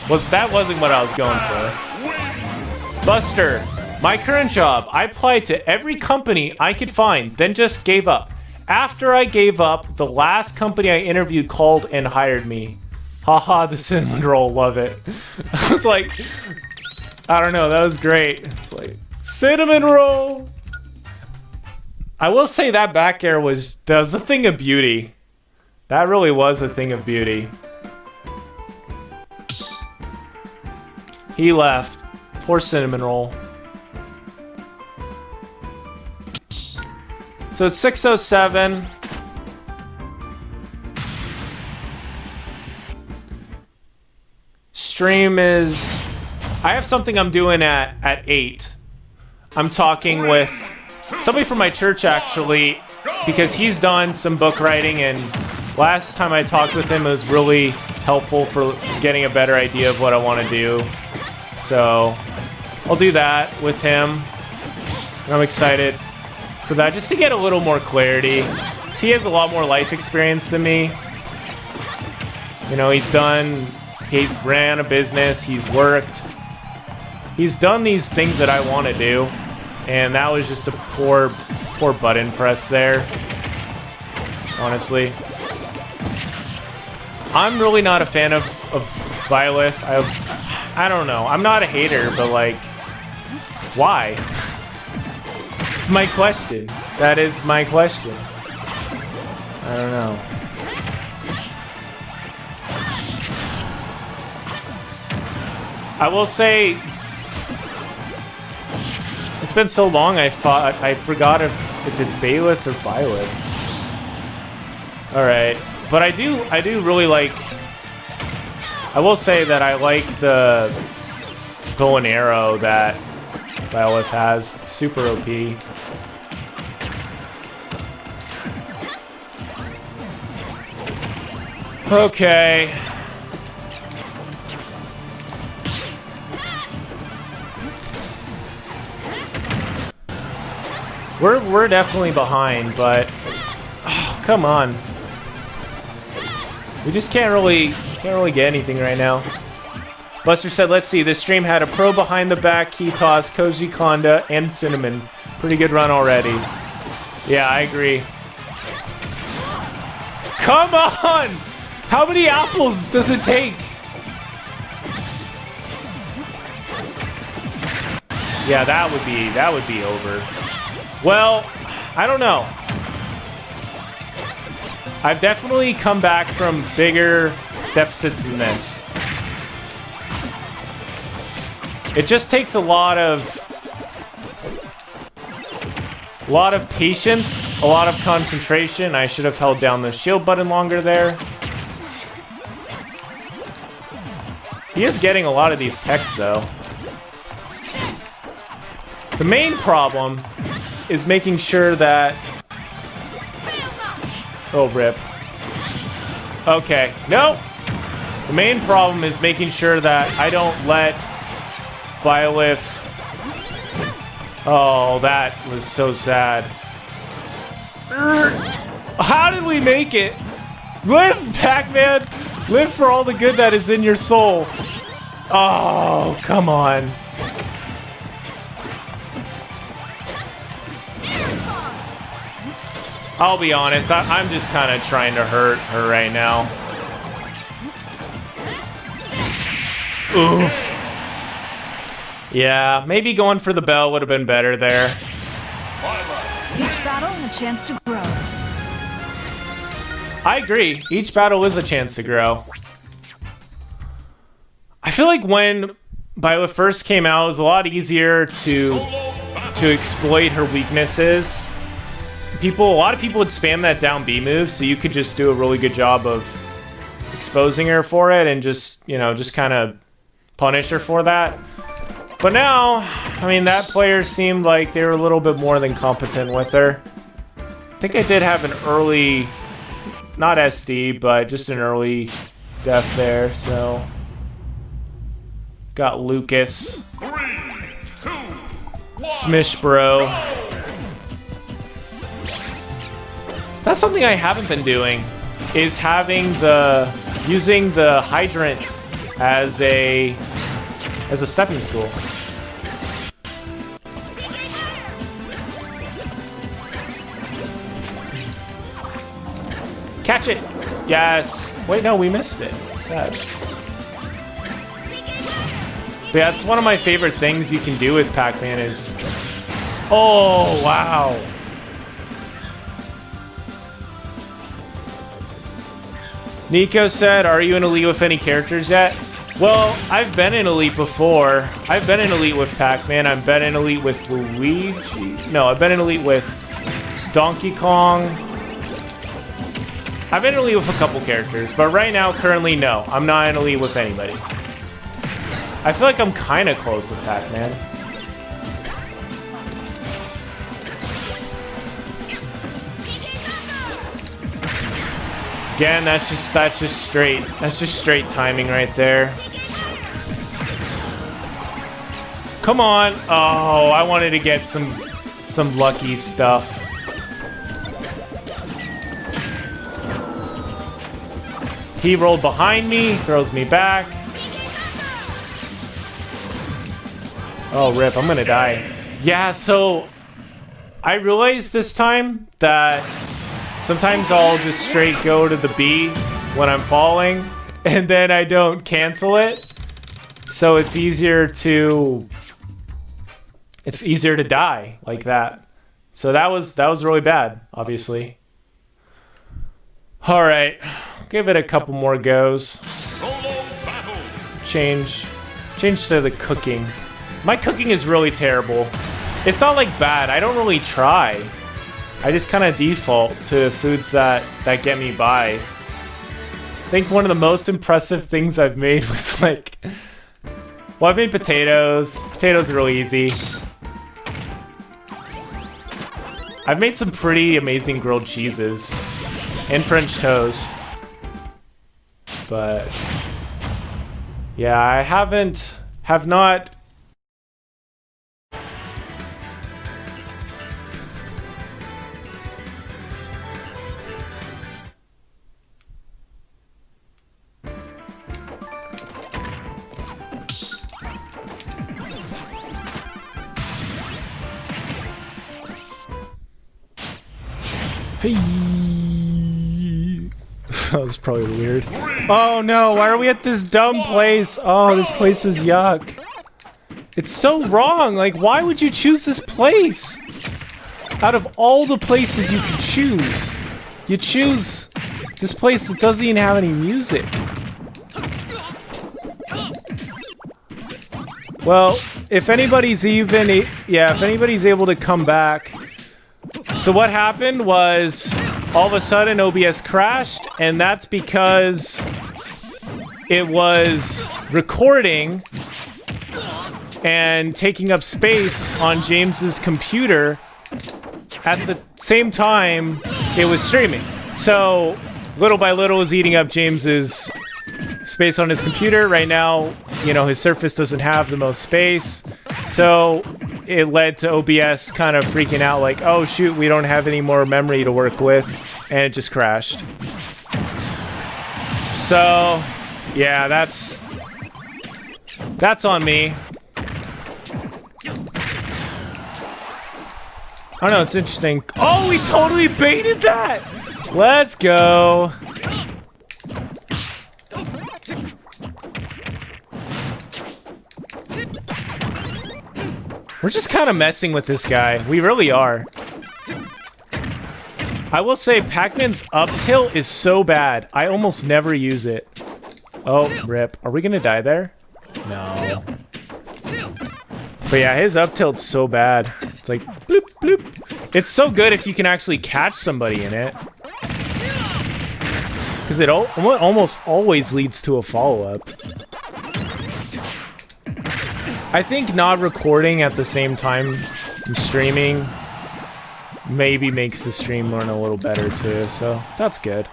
That wasn't what I was going for. Buster, my current job, I applied to every company I could find, then just gave up. After I gave up, the last company I interviewed called and hired me. Haha, the cinnamon roll, love it. I was like, I don't know, that was great. It's like, cinnamon roll. I will say that back air was a thing of beauty. That really was a thing of beauty. He left. Poor cinnamon roll. So it's 6:07. Stream is... I have something I'm doing at 8. I'm talking with somebody from my church, actually, because he's done some book writing, and last time I talked with him, it was really helpful for getting a better idea of what I want to do. So I'll do that with him. And I'm excited for that, just to get a little more clarity. He has a lot more life experience than me. You know, he's ran a business, he's worked. He's done these things that I want to do. And that was just a poor button press there. Honestly. I'm really not a fan of Byleth. I don't know. I'm not a hater, but like, why? It's my question. That is my question. I don't know. I will say, it's been so long. I forgot if it's Bayleth or Byleth. All right, but I do really like. I will say that I like the bow and arrow that Byleth has. It's super OP. Okay. We're definitely behind, but oh, come on. We just can't really get anything right now. Buster said, let's see, this stream had a pro behind the back, key toss, Koji Konda, and Cinnamon. Pretty good run already. Yeah, I agree. Come on! How many apples does it take? Yeah, that would be over. Well, I don't know. I've definitely come back from bigger deficits than this. It just takes a lot of patience, a lot of concentration. I should have held down the shield button longer there. He is getting a lot of these techs, though. The main problem is making sure that... Oh, rip. Okay, no! The main problem is making sure that I don't let Byleth... Oh, that was so sad. How did we make it? Live, Pac-Man! Live for all the good that is in your soul. Oh, come on. I'll be honest, I'm just kind of trying to hurt her right now. Oof. Yeah, maybe going for the bell would have been better there. Each battle, a chance to grow. I agree. Each battle is a chance to grow. I feel like when Byleth first came out, it was a lot easier to exploit her weaknesses. A lot of people would spam that down B move, so you could just do a really good job of exposing her for it and just kind of punish her for that. But now, I mean, that player seemed like they were a little bit more than competent with her. I think I did have an early, not SD, but just an early death there, so. Got Lucas. 3, 2, Smish bro. That's something I haven't been doing, is using the hydrant as a stepping stool. Catch it! Yes! Wait, no, we missed it. Sad. But yeah, it's one of my favorite things you can do with Pac-Man is... Oh, wow! Nico said, are you in Elite with any characters yet? Well, I've been in Elite before. I've been in Elite with Pac-Man. I've been in Elite with Luigi. No, I've been in Elite with Donkey Kong. I've been in Elite with a couple characters, but right now, currently, no. I'm not in Elite with anybody. I feel like I'm kind of close with Pac-Man. Again, that's just straight timing right there. Come on! Oh, I wanted to get some lucky stuff. He rolled behind me, throws me back. Oh, rip, I'm gonna die. Yeah, so I realized this time that sometimes I'll just straight go to the B when I'm falling, and then I don't cancel it. So it's easier to die like that. So that was really bad, obviously. All right, give it a couple more goes. Change to the cooking. My cooking is really terrible. It's not like bad. I don't really try. I just kind of default to foods that get me by. I think one of the most impressive things I've made was like... Well, I've made potatoes. Potatoes are really easy. I've made some pretty amazing grilled cheeses. And French toast. But... Yeah, I have not... Hey. That was probably weird. Oh no, why are we at this dumb place? Oh, this place is yuck. It's so wrong. Like, why would you choose this place? Out of all the places you could choose, you choose this place that doesn't even have any music. Well, if anybody's able to come back. So what happened was, all of a sudden OBS crashed, and that's because it was recording and taking up space on James's computer at the same time it was streaming. So little by little it was eating up James's space on his computer. Right now, you know, his Surface doesn't have the most space. So it led to OBS kind of freaking out like, oh shoot, we don't have any more memory to work with, and it just crashed. So, yeah, that's on me. I don't know, it's interesting. Oh, we totally baited that! Let's go. We're just kind of messing with this guy. We really are. I will say Pac-Man's up tilt is so bad. I almost never use it. Oh, rip. Are we gonna die there? No. But yeah, his up tilt's so bad. It's like, bloop, bloop. It's so good if you can actually catch somebody in it. Because it almost always leads to a follow-up. I think not recording at the same time I'm streaming maybe makes the stream run a little better too, so that's good.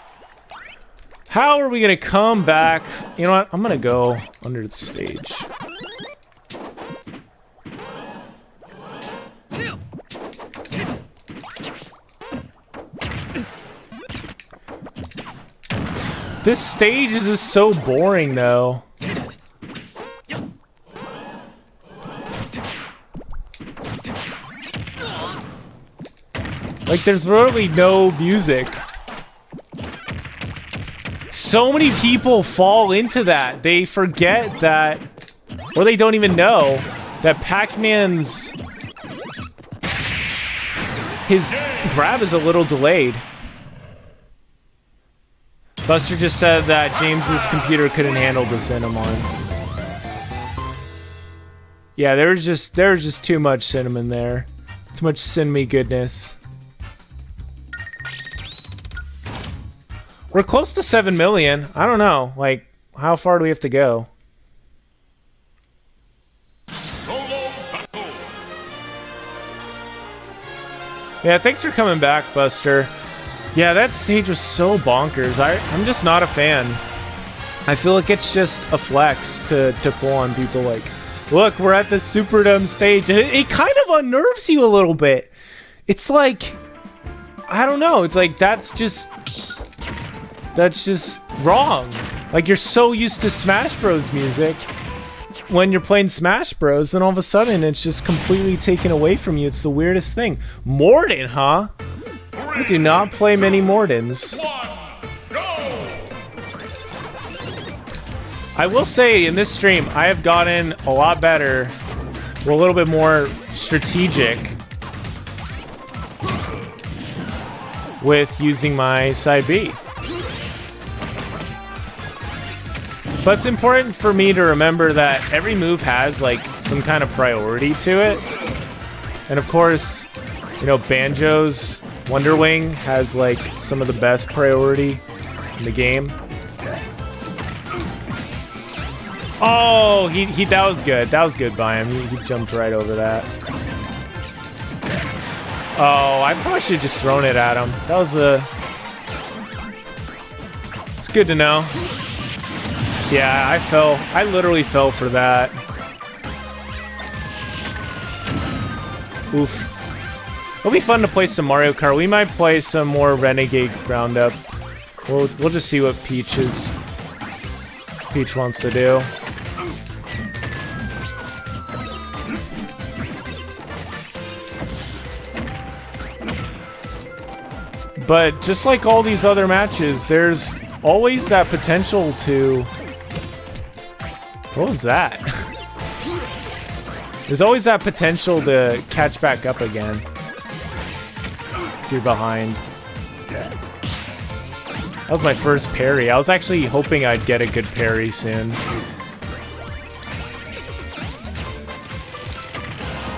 How are we gonna come back? You know what? I'm gonna go under the stage. This stage is just so boring, though. Like, there's literally no music. So many people fall into that. They forget that, or they don't even know that Pac-Man's... his grab is a little delayed. Buster just said that James's computer couldn't handle the cinnamon. Yeah, there's just too much cinnamon there. Too much cinnamon goodness. We're close to 7 million. I don't know. Like, how far do we have to go? Yeah, thanks for coming back, Buster. Yeah, that stage was so bonkers. I'm just not a fan. I feel like it's just a flex to pull on people like, look, we're at this super dumb stage. It kind of unnerves you a little bit. It's like, I don't know. It's like, that's just wrong. Like, you're so used to Smash Bros. Music. When you're playing Smash Bros, then all of a sudden it's just completely taken away from you. It's the weirdest thing. Morden, huh? I do not play many Mordens. I will say, in this stream, I have gotten a lot better, well, a little bit more strategic with using my side B. But it's important for me to remember that every move has, like, some kind of priority to it. And of course, you know, Banjo's Wonder Wing has, like, some of the best priority in the game. Oh, that was good. That was good by him. He jumped right over that. Oh, I probably should have just thrown it at him. That was it's good to know. Yeah, I literally fell for that. Oof. It'll be fun to play some Mario Kart. We might play some more Renegade Roundup. We'll just see what Peach wants to do. But just like all these other matches, there's always that potential to... What was that? There's always that potential to catch back up again. If you're behind. That was my first parry. I was actually hoping I'd get a good parry soon.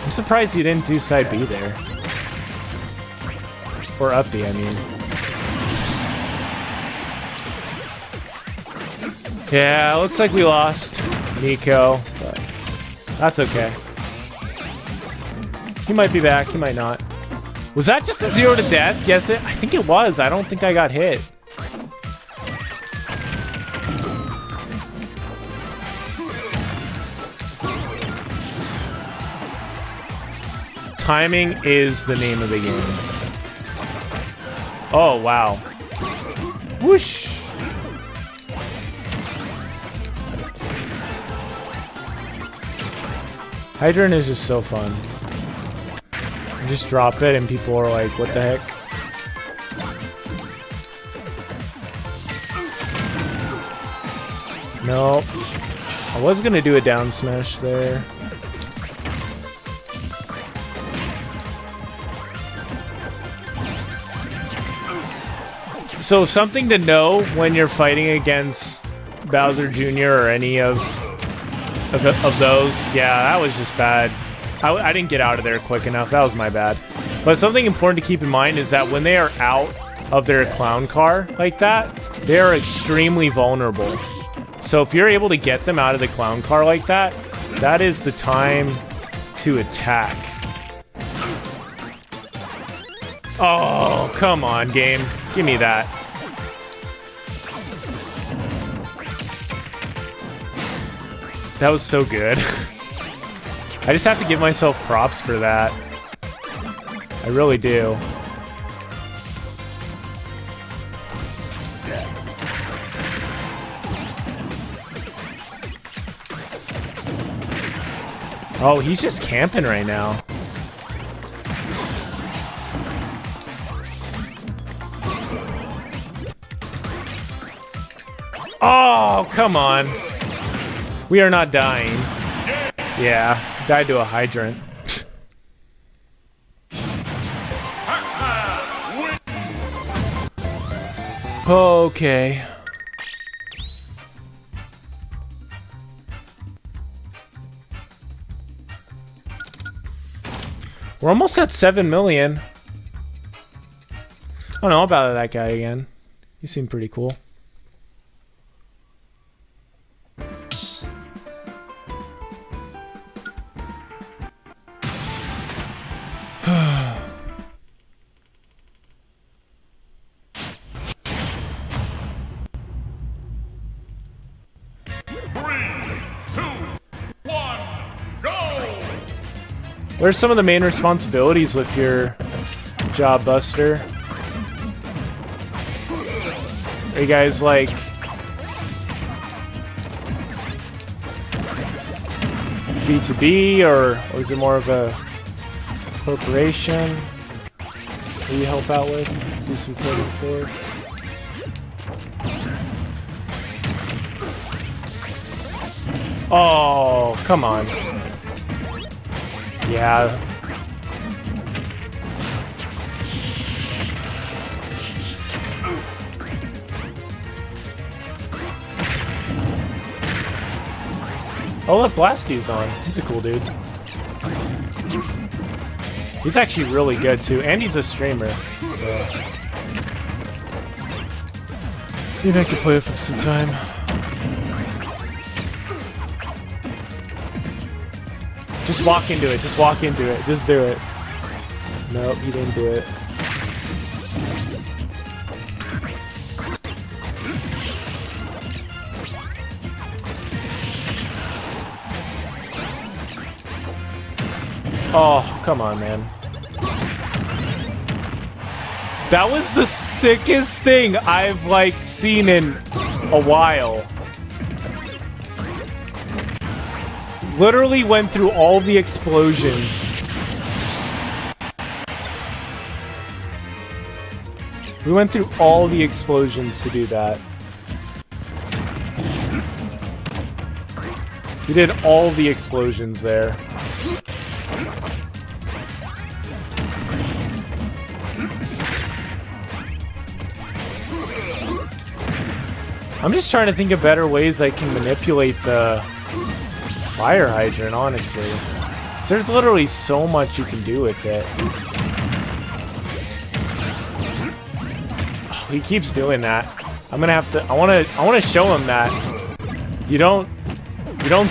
I'm surprised you didn't do side B there. Or up B, I mean. Yeah, looks like we lost Nico, but that's okay. He might be back, he might not. Was that just a 0 to death? Yes, I think it was. I don't think I got hit. Timing is the name of the game. Oh, wow. Whoosh! Hydron is just so fun. You just drop it and people are like, what the heck? Nope. I was gonna do a down smash there. So something to know when you're fighting against Bowser Jr. or any of those. Yeah, that was just bad. I didn't get out of there quick enough. That was my bad. But something important to keep in mind is that when they are out of their clown car like that, they are extremely vulnerable. So if you're able to get them out of the clown car like that, that is the time to attack. Oh, come on, game. Give me that. That was so good. I just have to give myself props for that. I really do. Oh, he's just camping right now. Oh, come on. We are not dying. Yeah, died to a hydrant. Okay. We're almost at 7 million. I don't know about that guy again. He seemed pretty cool. What are some of the main responsibilities with your job, Buster? Are you guys like B2B or is it more of a corporation? What do you help out with? Do some coding for? Oh, come on. Yeah. Oh, look, Blasty's on. He's a cool dude. He's actually really good, too. And he's a streamer, so... maybe I could play with him sometime. Just walk into it. Just walk into it. Just do it. Nope, he didn't do it. Oh, come on, man. That was the sickest thing I've, like, seen in a while. Literally went through all the explosions. We went through all the explosions to do that. We did all the explosions there. I'm just trying to think of better ways I can manipulate the fire hydrant, honestly. So there's literally so much you can do with it. Oh, he keeps doing that. I'm gonna have to. I wanna show him that you don't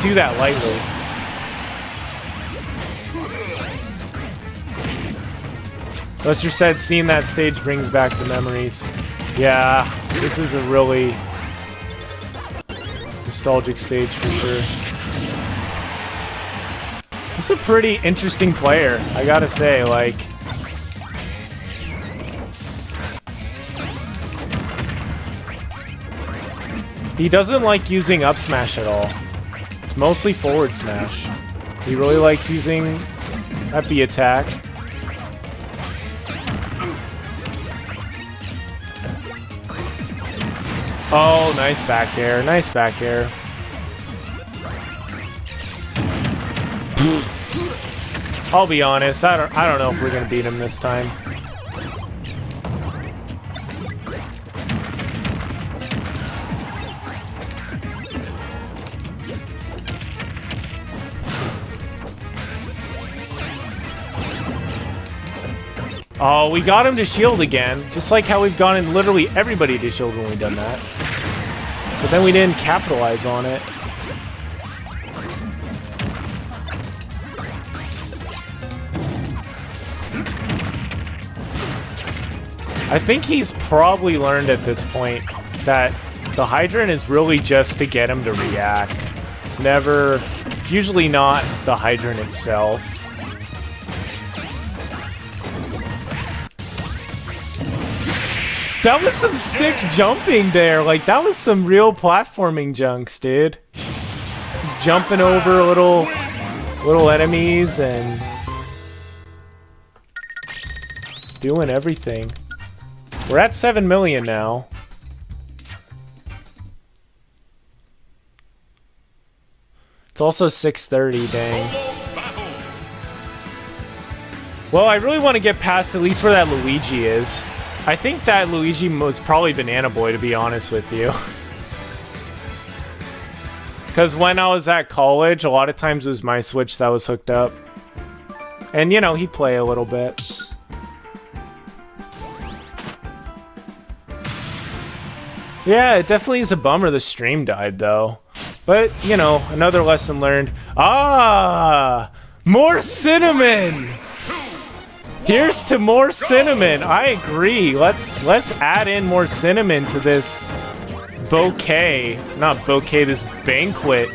do that lightly. Lester said, seeing that stage brings back the memories. Yeah, this is a really nostalgic stage for sure. He's a pretty interesting player, I gotta say, like... he doesn't like using up smash at all. It's mostly forward smash. He really likes using that B attack. Oh, nice back air, nice back air. I'll be honest, I don't know if we're gonna beat him this time. Oh, we got him to shield again, just like how we've gotten literally everybody to shield when we've done that. But then we didn't capitalize on it. I think he's probably learned at this point that the hydrant is really just to get him to react. It's usually not the hydrant itself. That was some sick jumping there. Like, that was some real platforming junks, dude. Just jumping over little little enemies and doing everything. We're at 7 million now. It's also 6:30, dang. Well, I really want to get past at least where that Luigi is. I think that Luigi was probably Banana Boy, to be honest with you. Because when I was at college, a lot of times it was my Switch that was hooked up. And, you know, he'd play a little bit. Yeah, it definitely is a bummer the stream died, though. But, you know, another lesson learned. Ah! More cinnamon! Here's to more cinnamon. I agree. Let's add in more cinnamon to this bouquet. Not bouquet, this banquet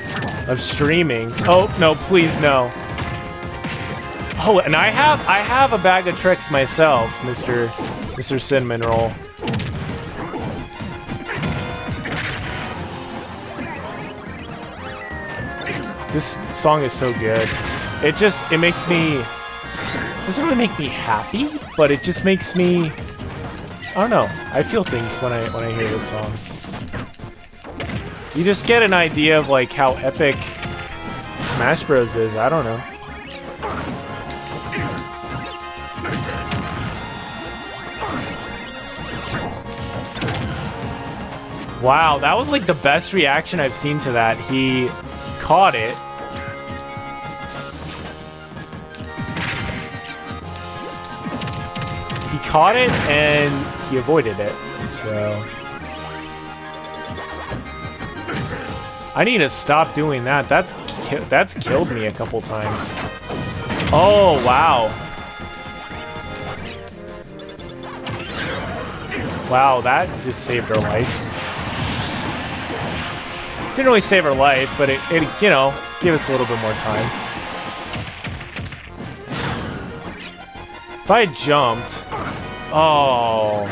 of streaming. Oh, no, please no. Oh, and I have a bag of tricks myself, Mr. Cinnamon Roll. This song is so good. It makes me... doesn't really make me happy, but it just makes me... I don't know. I feel things when I hear this song. You just get an idea of like how epic Smash Bros is. I don't know. Wow, that was like the best reaction I've seen to that. He caught it. He caught it and he avoided it. So I need to stop doing that. That's killed me a couple times. Oh, wow. Wow, that just saved her life. Didn't really save her life, but it you know, gave us a little bit more time. If I had jumped... Oh...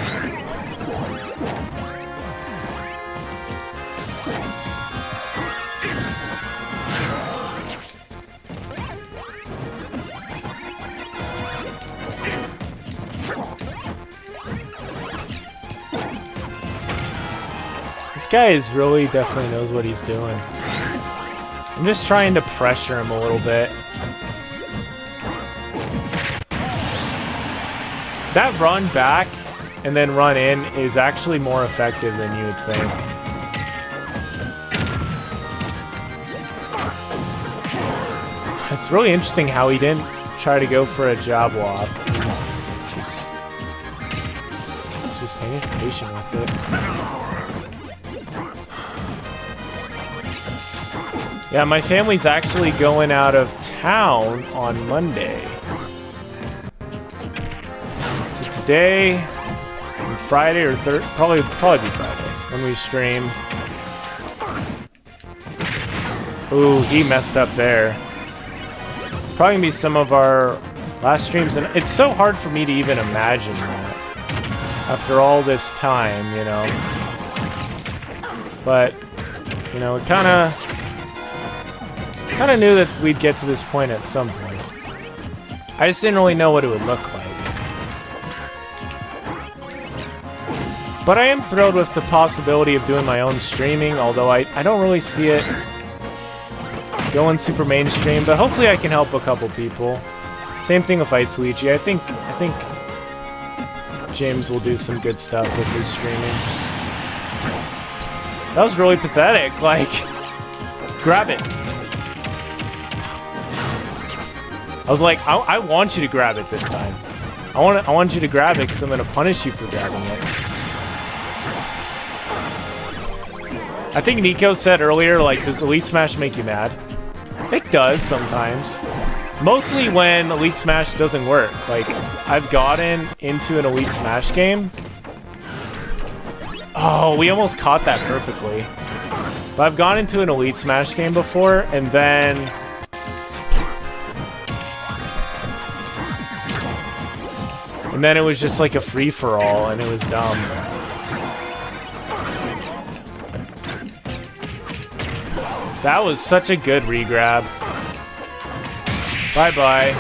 This guy is really definitely knows what he's doing. I'm just trying to pressure him a little bit. That run back and then run in is actually more effective than you would think. It's really interesting how he didn't try to go for a jab wop. Just paying patient with it. Yeah, my family's actually going out of town on Monday. So today, and Friday or probably be Friday when we stream. Ooh, he messed up there. Probably gonna be some of our last streams, and it's so hard for me to even imagine that after all this time, you know. But you know, it kind of knew that we'd get to this point at some point. I just didn't really know what it would look like. But I am thrilled with the possibility of doing my own streaming, although I don't really see it going super mainstream, but hopefully I can help a couple people. Same thing with Ice Lychee. I think James will do some good stuff with his streaming. That was really pathetic. Like, grab it. I was like, I want you to grab it this time. I want you to grab it because I'm gonna punish you for grabbing it. I think Nico said earlier, like, does Elite Smash make you mad? It does sometimes. Mostly when Elite Smash doesn't work. Like, I've gotten into an Elite Smash game. Oh, we almost caught that perfectly. But I've gone into an Elite Smash game before, and then it was just like a free-for-all, and it was dumb. That was such a good re-grab. Bye-bye.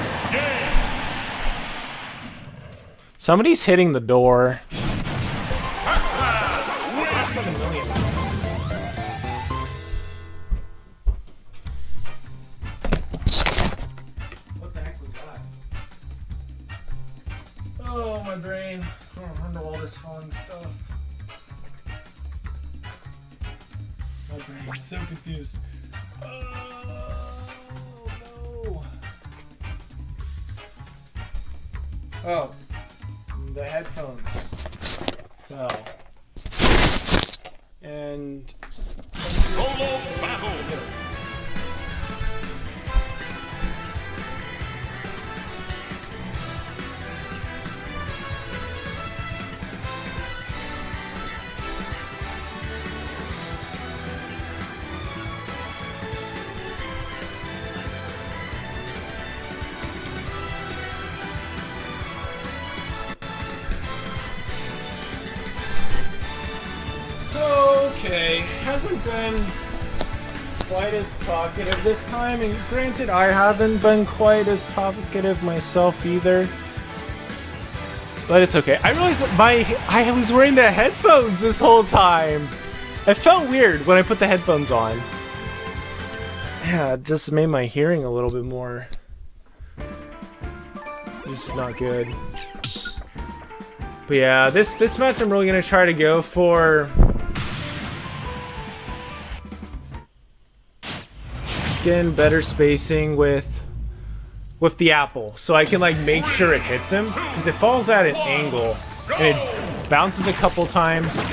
Somebody's hitting the door. 7 million. What the heck was that? Oh, my brain. I don't remember all this fun stuff. My brain's so confused. Oh, no. Oh, the headphones fell. And Solo battle. Okay, hasn't been quite as talkative this time, and granted, I haven't been quite as talkative myself either. But it's okay. I realized that I was wearing the headphones this whole time. It felt weird when I put the headphones on. Yeah, it just made my hearing a little bit more. Just not good. But yeah, this match I'm really gonna try to go for. Getting better spacing with the apple, so I can like make sure it hits him, because it falls at an angle and it bounces a couple times.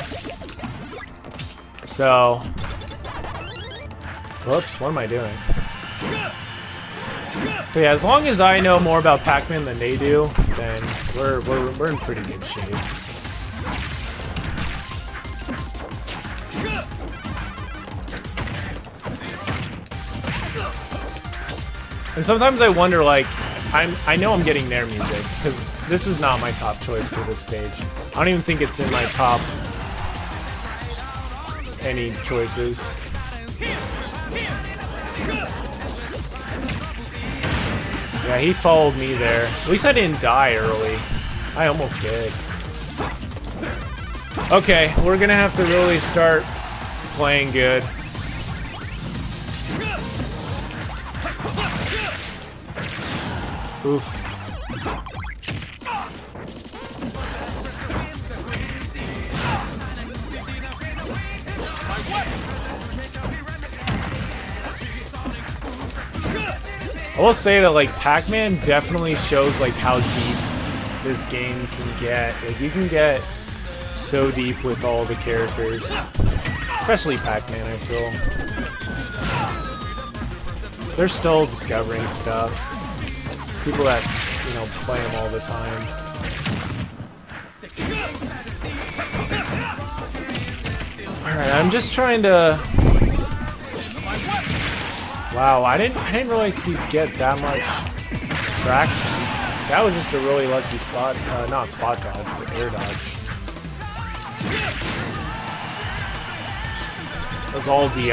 So, whoops, what am I doing? But yeah, as long as I know more about Pac-Man than they do, then we're in pretty good shape. And sometimes I wonder, like, I know I'm getting their music, because this is not my top choice for this stage. I don't even think it's in my top any choices. Yeah, he followed me there. At least I didn't die early. I almost did. Okay, we're gonna have to really start playing good. Oof. I will say that, like, Pac-Man definitely shows, like, how deep this game can get. Like, you can get so deep with all the characters. Especially Pac-Man, I feel. They're still discovering stuff. People that, you know, play them all the time. Alright, I'm just trying to... Wow, I didn't realize he'd get that much traction. That was just a really lucky spot, not spot dodge, but air dodge. It was all DI.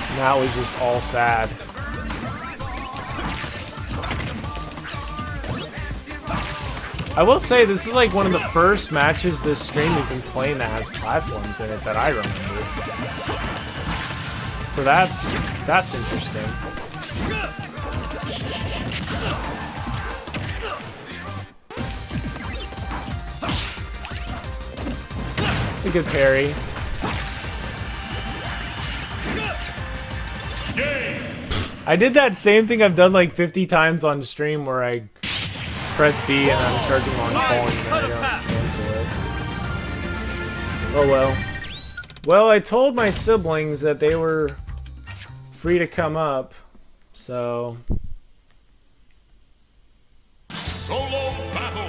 And that was just all sad. I will say, this is like one of the first matches this stream we've been playing that has platforms in it that I remember. So that's interesting. It's a good parry. I did that same thing I've done like 50 times on stream where I press B and I'm charging on falling and I don't cancel it. Oh well. Well, I told my siblings that they were free to come up, so... Solo battle.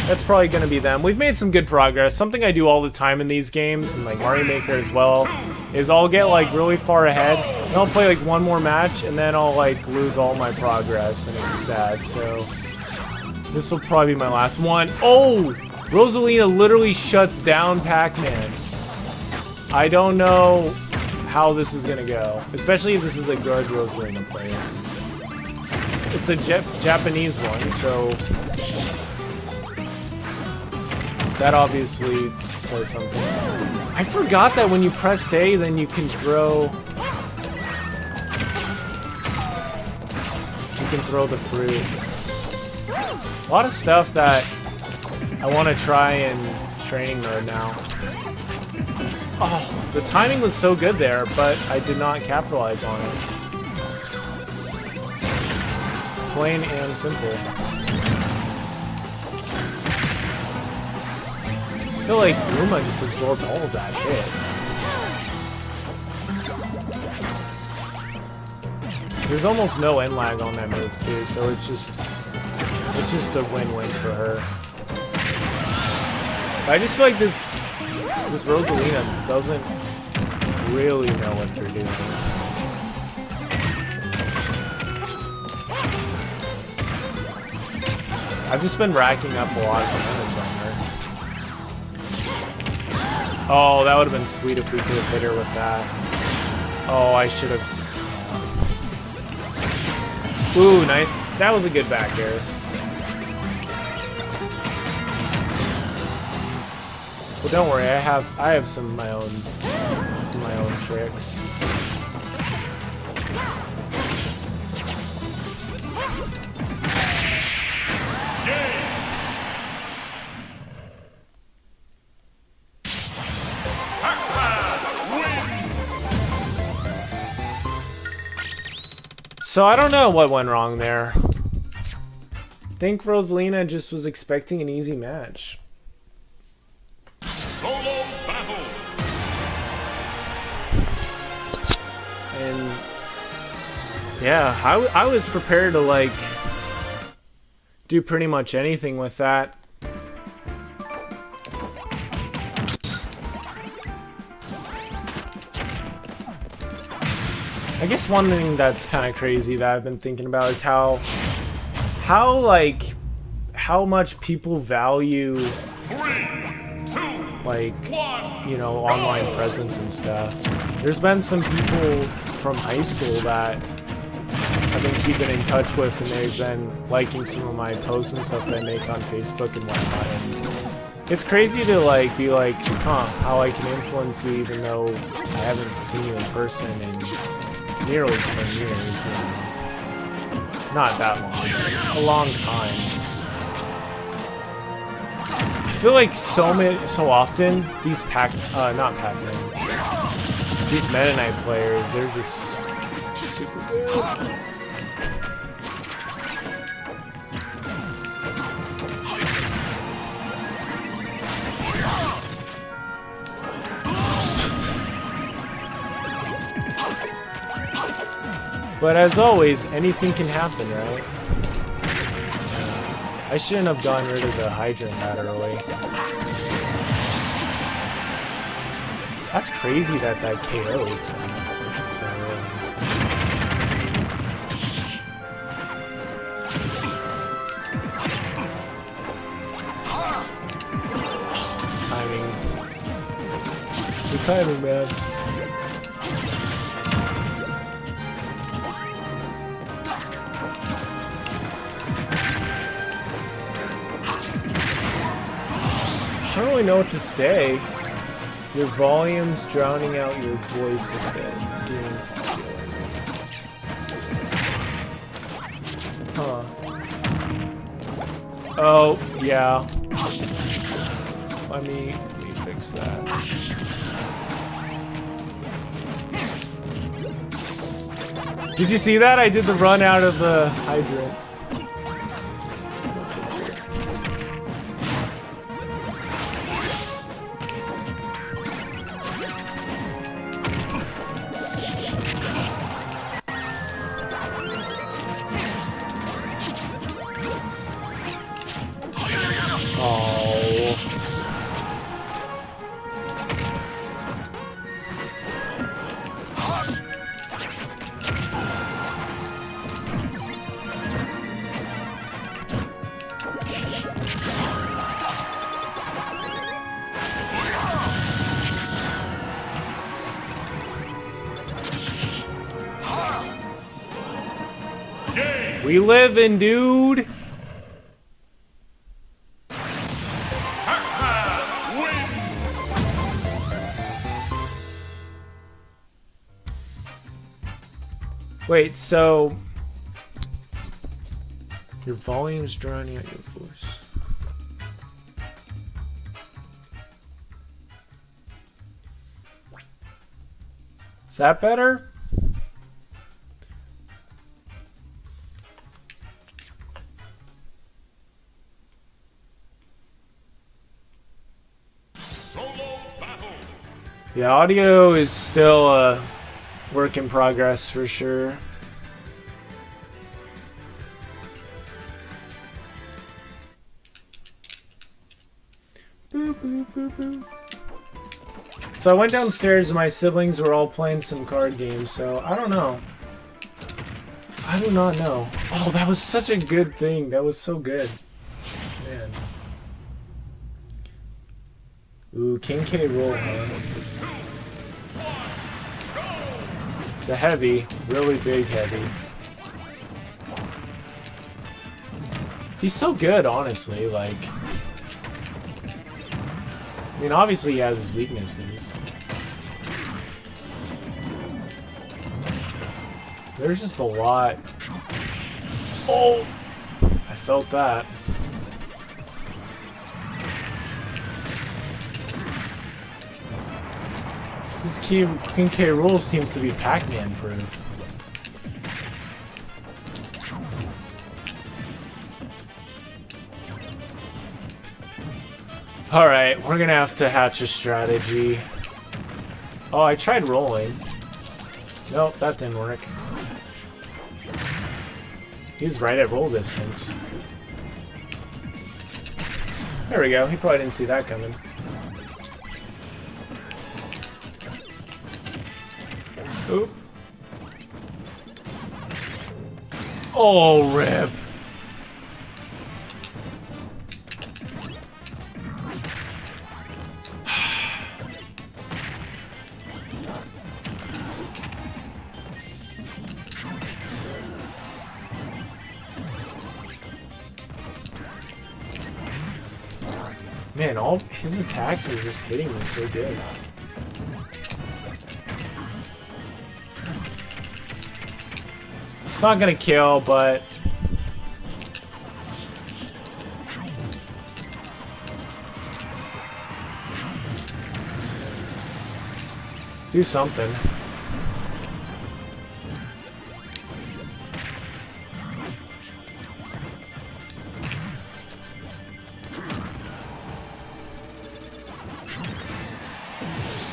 That's probably gonna be them. We've made some good progress. Something I do all the time in these games, and like Mario Maker as well, is I'll get like really far ahead, and I'll play like one more match, and then I'll like lose all my progress, and it's sad, so... This will probably be my last one. Oh! Rosalina literally shuts down Pac-Man. I don't know how this is gonna go, especially if this is a good Rosalina player. It's a Japanese one, so that obviously says something. I forgot that when you press A, then you can throw. You can throw the fruit. A lot of stuff that I want to try in training mode now. Oh, the timing was so good there, but I did not capitalize on it. Plain and simple. I feel like Luma just absorbed all of that hit. There's almost no end lag on that move too, so it's just a win-win for her. I just feel like this Rosalina doesn't really know what they're doing. I've just been racking up a lot of damage on her. Oh, that would have been sweet if we could have hit her with that. Oh, I should have. Ooh, nice. That was a good back air. Well, don't worry. I have some of my own tricks. So I don't know what went wrong there. I think Rosalina just was expecting an easy match. Solo battle. And yeah, I was prepared to like do pretty much anything with that. I guess one thing that's kind of crazy that I've been thinking about is how much people value like, you know, online presence and stuff. There's been some people from high school that I've been keeping in touch with, and they've been liking some of my posts and stuff that I make on Facebook and whatnot. And it's crazy to like be like, huh, how I can influence you even though I haven't seen you in person in nearly 10 years, you know. Not that long, a long time. I feel like so often these not Pac-Man, these Meta Knight players, they're just super good. But as always, anything can happen, right? So, I shouldn't have gotten rid of the hydrant that early. That's crazy that KO'd so early. Timing. It's the timing, man. I don't really know what to say. Your volume's drowning out your voice a bit. Huh. Oh, yeah. Let me fix that. Did you see that? I did the run out of the hydrant. Listen here. Oh. We livin', dude. Pac-Man wins. Wait, so your volume's drowning out your voice. Is that better? Solo battle. The audio is still a work in progress for sure. Boop, boop, boop, boop. So I went downstairs and my siblings were all playing some card games, so I don't know. I do not know. Oh, that was such a good thing. That was so good. Man. Ooh, King K roll, huh? It's a heavy, really big heavy. He's so good, honestly, like... I mean, obviously he has his weaknesses. There's just a lot. Oh! I felt that. This King K. Rool seems to be Pac-Man proof. Alright, we're gonna have to hatch a strategy. Oh, I tried rolling. Nope, that didn't work. He's right at roll distance. There we go, he probably didn't see that coming. Oop. Oh, rip. Man, all his attacks are just hitting me so good. It's not gonna kill, but... do something.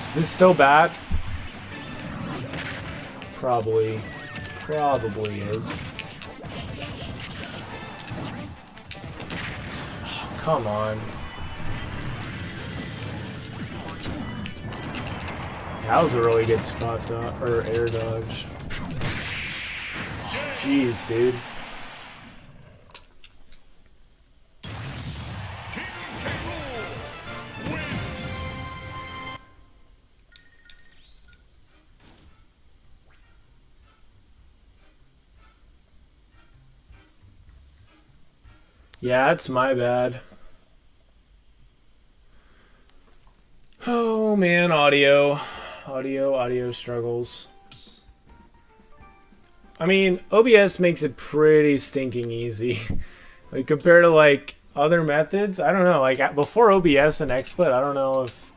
Is this still bad? Probably is. Oh, come on. That was a really good spot dodge, or air dodge. Oh, jeez, dude. Yeah, it's my bad. Oh man, audio struggles. I mean, OBS makes it pretty stinking easy. Like compared to like other methods, I don't know. Like before OBS and XSplit, I don't know if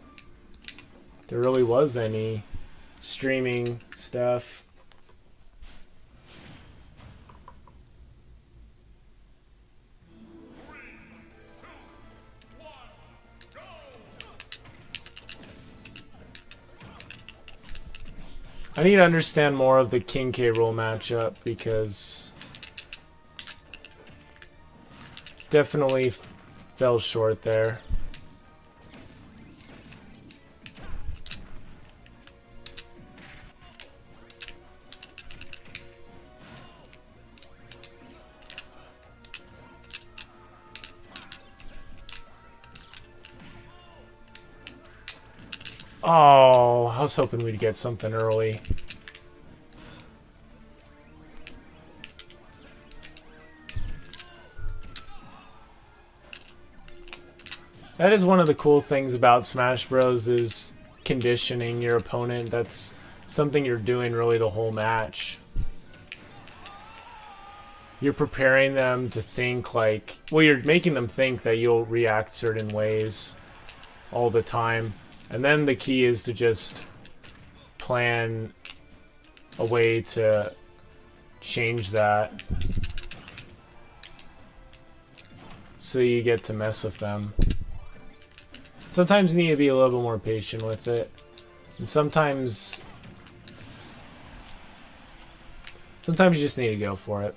there really was any streaming stuff. I need to understand more of the King K. Rool matchup because definitely Fell short there. Oh, I was hoping we'd get something early. That is one of the cool things about Smash Bros. Is conditioning your opponent. That's something you're doing really the whole match. You're preparing them to think like... Well, you're making them think that you'll react certain ways all the time. And then the key is to just plan a way to change that so you get to mess with them. Sometimes you need to be a little bit more patient with it. And sometimes you just need to go for it.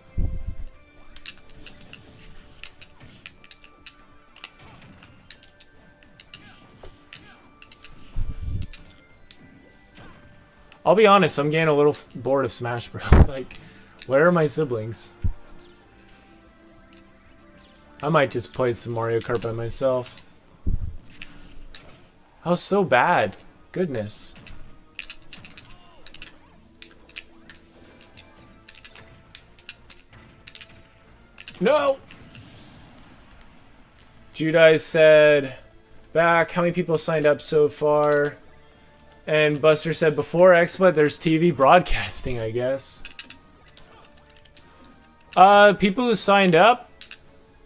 I'll be honest, I'm getting a little bored of Smash Bros. Like, where are my siblings? I might just play some Mario Kart by myself. That was so bad. Goodness. No! Judai said, back, how many people signed up so far? And Buster said, before XSplit, there's TV broadcasting, I guess. People who signed up,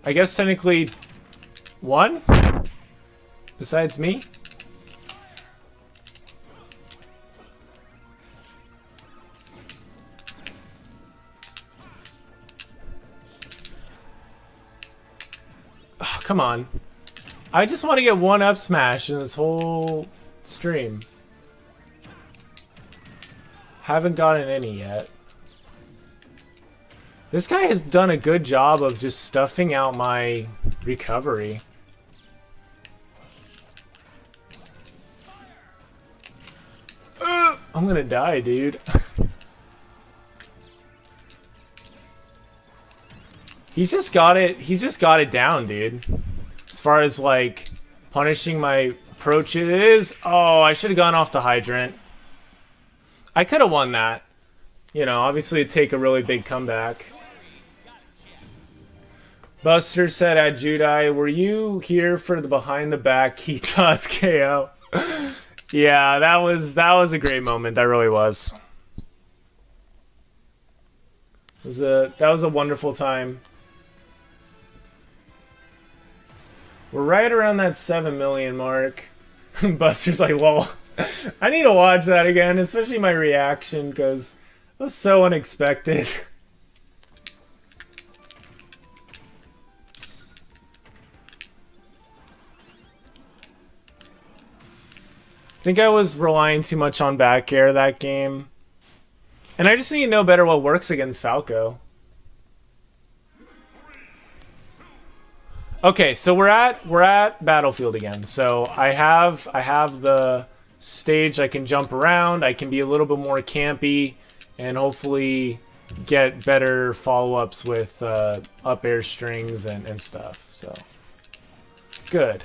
I guess technically one? Besides me? Oh, come on. I just want to get one up smash in this whole stream. Haven't gotten any yet. This guy has done a good job of just stuffing out my recovery. I'm gonna die, dude. He's just got it down, dude. As far as like punishing my approaches. Oh, I should have gone off the hydrant. I could have won that. You know, obviously it'd take a really big comeback. Buster said at Judai, were you here for the behind the back key toss KO? Yeah, that was a great moment. That really was. That was a wonderful time. We're right around that 7 million mark. Buster's like, lol. I need to watch that again, especially my reaction, because it was so unexpected. I think I was relying too much on back air that game. And I just need to know better what works against Falco. Okay, so we're at Battlefield again. So I have the stage. I can jump around. I can be a little bit more campy and hopefully get better follow-ups with up air strings and stuff. So good.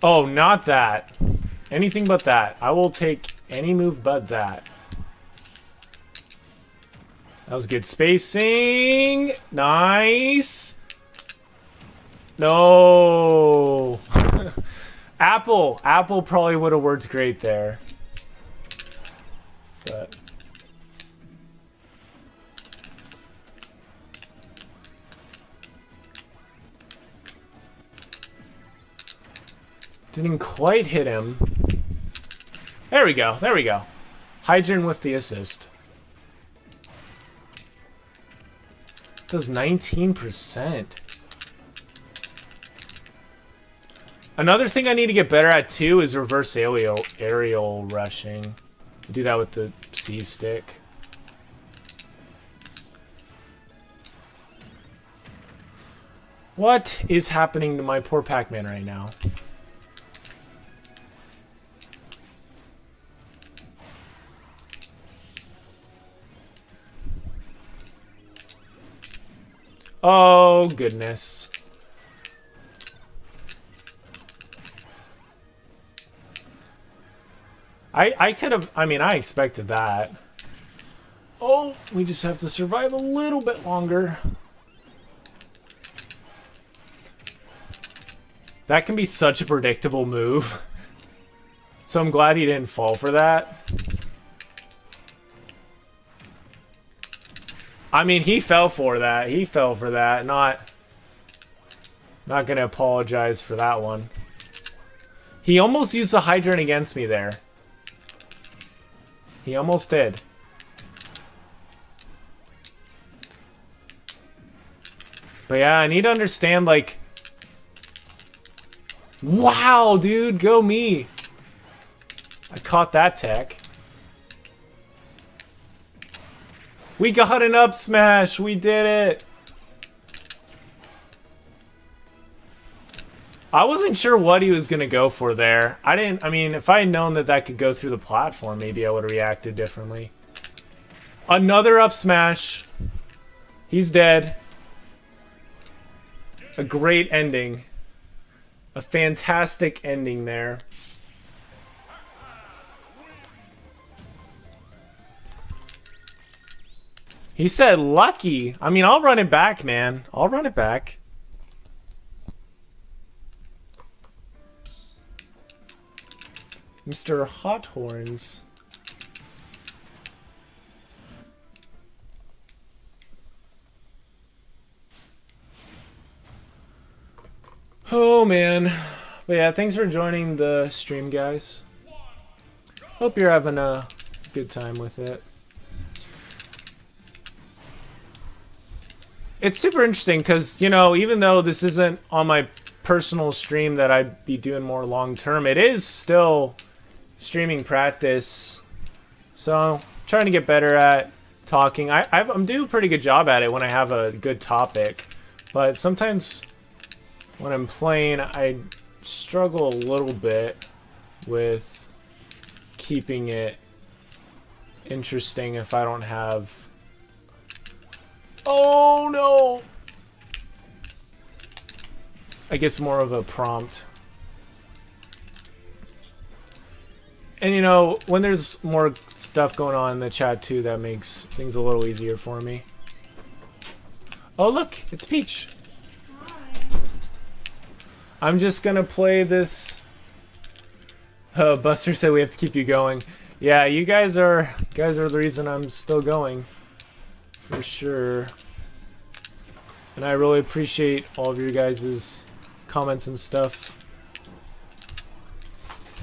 Oh, not that. Anything but that. I will take any move but that. That was good spacing. Nice. No. Apple probably would have worked great there. But didn't quite hit him. There we go. There we go. Hydrant with the assist. Does 19%. Another thing I need to get better at too is reverse aerial rushing. I do that with the C stick. What is happening to my poor Pac-Man right now? Oh, goodness. I could have... I mean, I expected that. Oh, we just have to survive a little bit longer. That can be such a predictable move. So I'm glad he didn't fall for that. I mean, he fell for that. He fell for that. Not gonna apologize for that one. He almost used the hydrant against me there. He almost did. But yeah, I need to understand, like... Wow, dude, go me. I caught that tech. We got an up smash. We did it. I wasn't sure what he was going to go for there. I mean, if I had known that that could go through the platform, maybe I would have reacted differently. Another up smash. He's dead. A great ending. A fantastic ending there. He said lucky. I mean, I'll run it back, man. I'll run it back. Mr. Hot Horns. Oh, man. But yeah, thanks for joining the stream, guys. Hope you're having a good time with it. It's super interesting because, you know, even though this isn't on my personal stream that I'd be doing more long term, it is still streaming practice. So, trying to get better at talking. I'm doing a pretty good job at it when I have a good topic. But sometimes when I'm playing, I struggle a little bit with keeping it interesting if I don't have... Oh no! I guess more of a prompt. And you know, when there's more stuff going on in the chat too, that makes things a little easier for me. Oh look, it's Peach. I'm just gonna play this. Buster said we have to keep you going. Yeah, you guys are the reason I'm still going. For sure. And I really appreciate all of your guys' comments and stuff.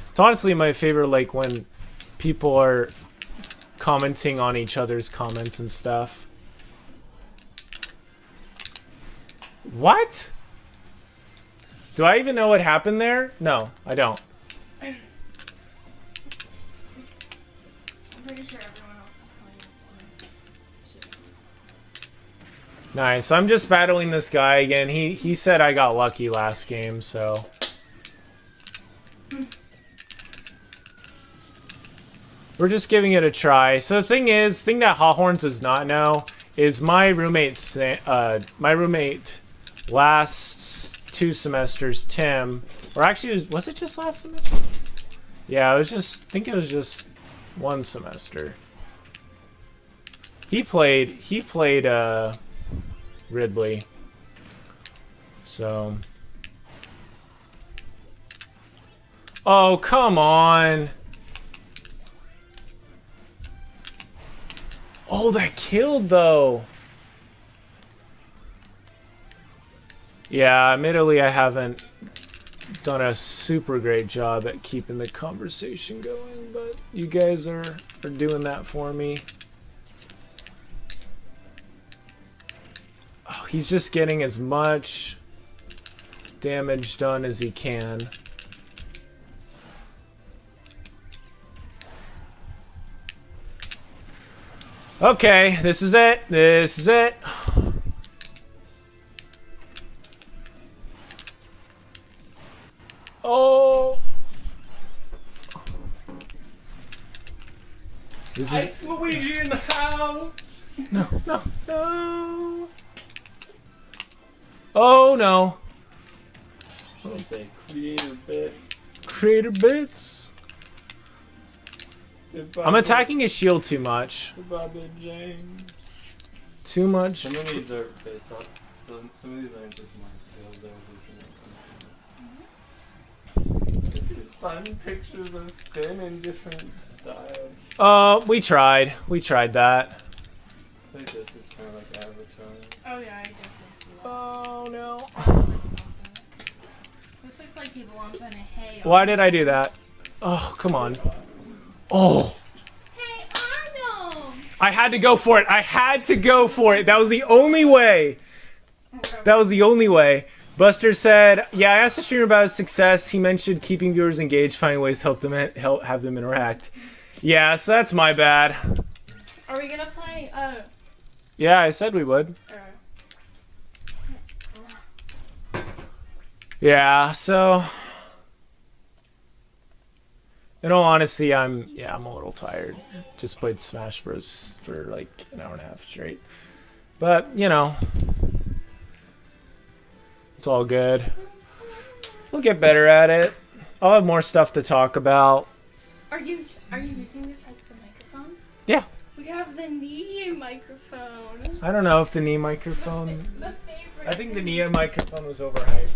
It's honestly my favorite, like, when people are commenting on each other's comments and stuff. What? Do I even know what happened there? No, I don't. I'm pretty sure everyone else is coming up soon, too. Nice. I'm just battling this guy again. He said I got lucky last game, so... We're just giving it a try. So the thing that Hot Horns does not know is my roommate last 2 semesters, Tim, or actually was it just last semester? Yeah, I think it was just 1 semester. He played Ridley. So, oh, come on. Oh, that killed, though. Yeah, admittedly, I haven't done a super great job at keeping the conversation going, but you guys are doing that for me. Oh, he's just getting as much damage done as he can. Okay, this is it. This is it. This is Ice Luigi in the house. no, no, no. Oh no. Should I say creator bit? Creator bits. I'm attacking his shield too much. Goodbye, Big James. Too much. Some of these are based on. Some of these aren't just my skills. They're looking at these fun pictures of Finn in different styles. We tried. We tried that. I think this is kind of like Avatar. Oh yeah, I definitely see that. Oh no. This looks like something. This looks like he belongs in a hay. Why did I do that? Oh, come on. Oh. Hey Arnold! I had to go for it. I had to go for it. That was the only way. That was the only way. Buster said, "Yeah, I asked the streamer about his success. He mentioned keeping viewers engaged, finding ways to help have them interact." Yeah, so that's my bad. Are we gonna play? Yeah, I said we would. Yeah, so in all honesty, I'm a little tired. Just played Smash Bros for like an hour and a half straight. But, you know, it's all good. We'll get better at it. I'll have more stuff to talk about. Are you using this as the microphone? Yeah. We have the knee microphone. I don't know if the knee microphone... The favorite. I think the knee microphone was overhyped.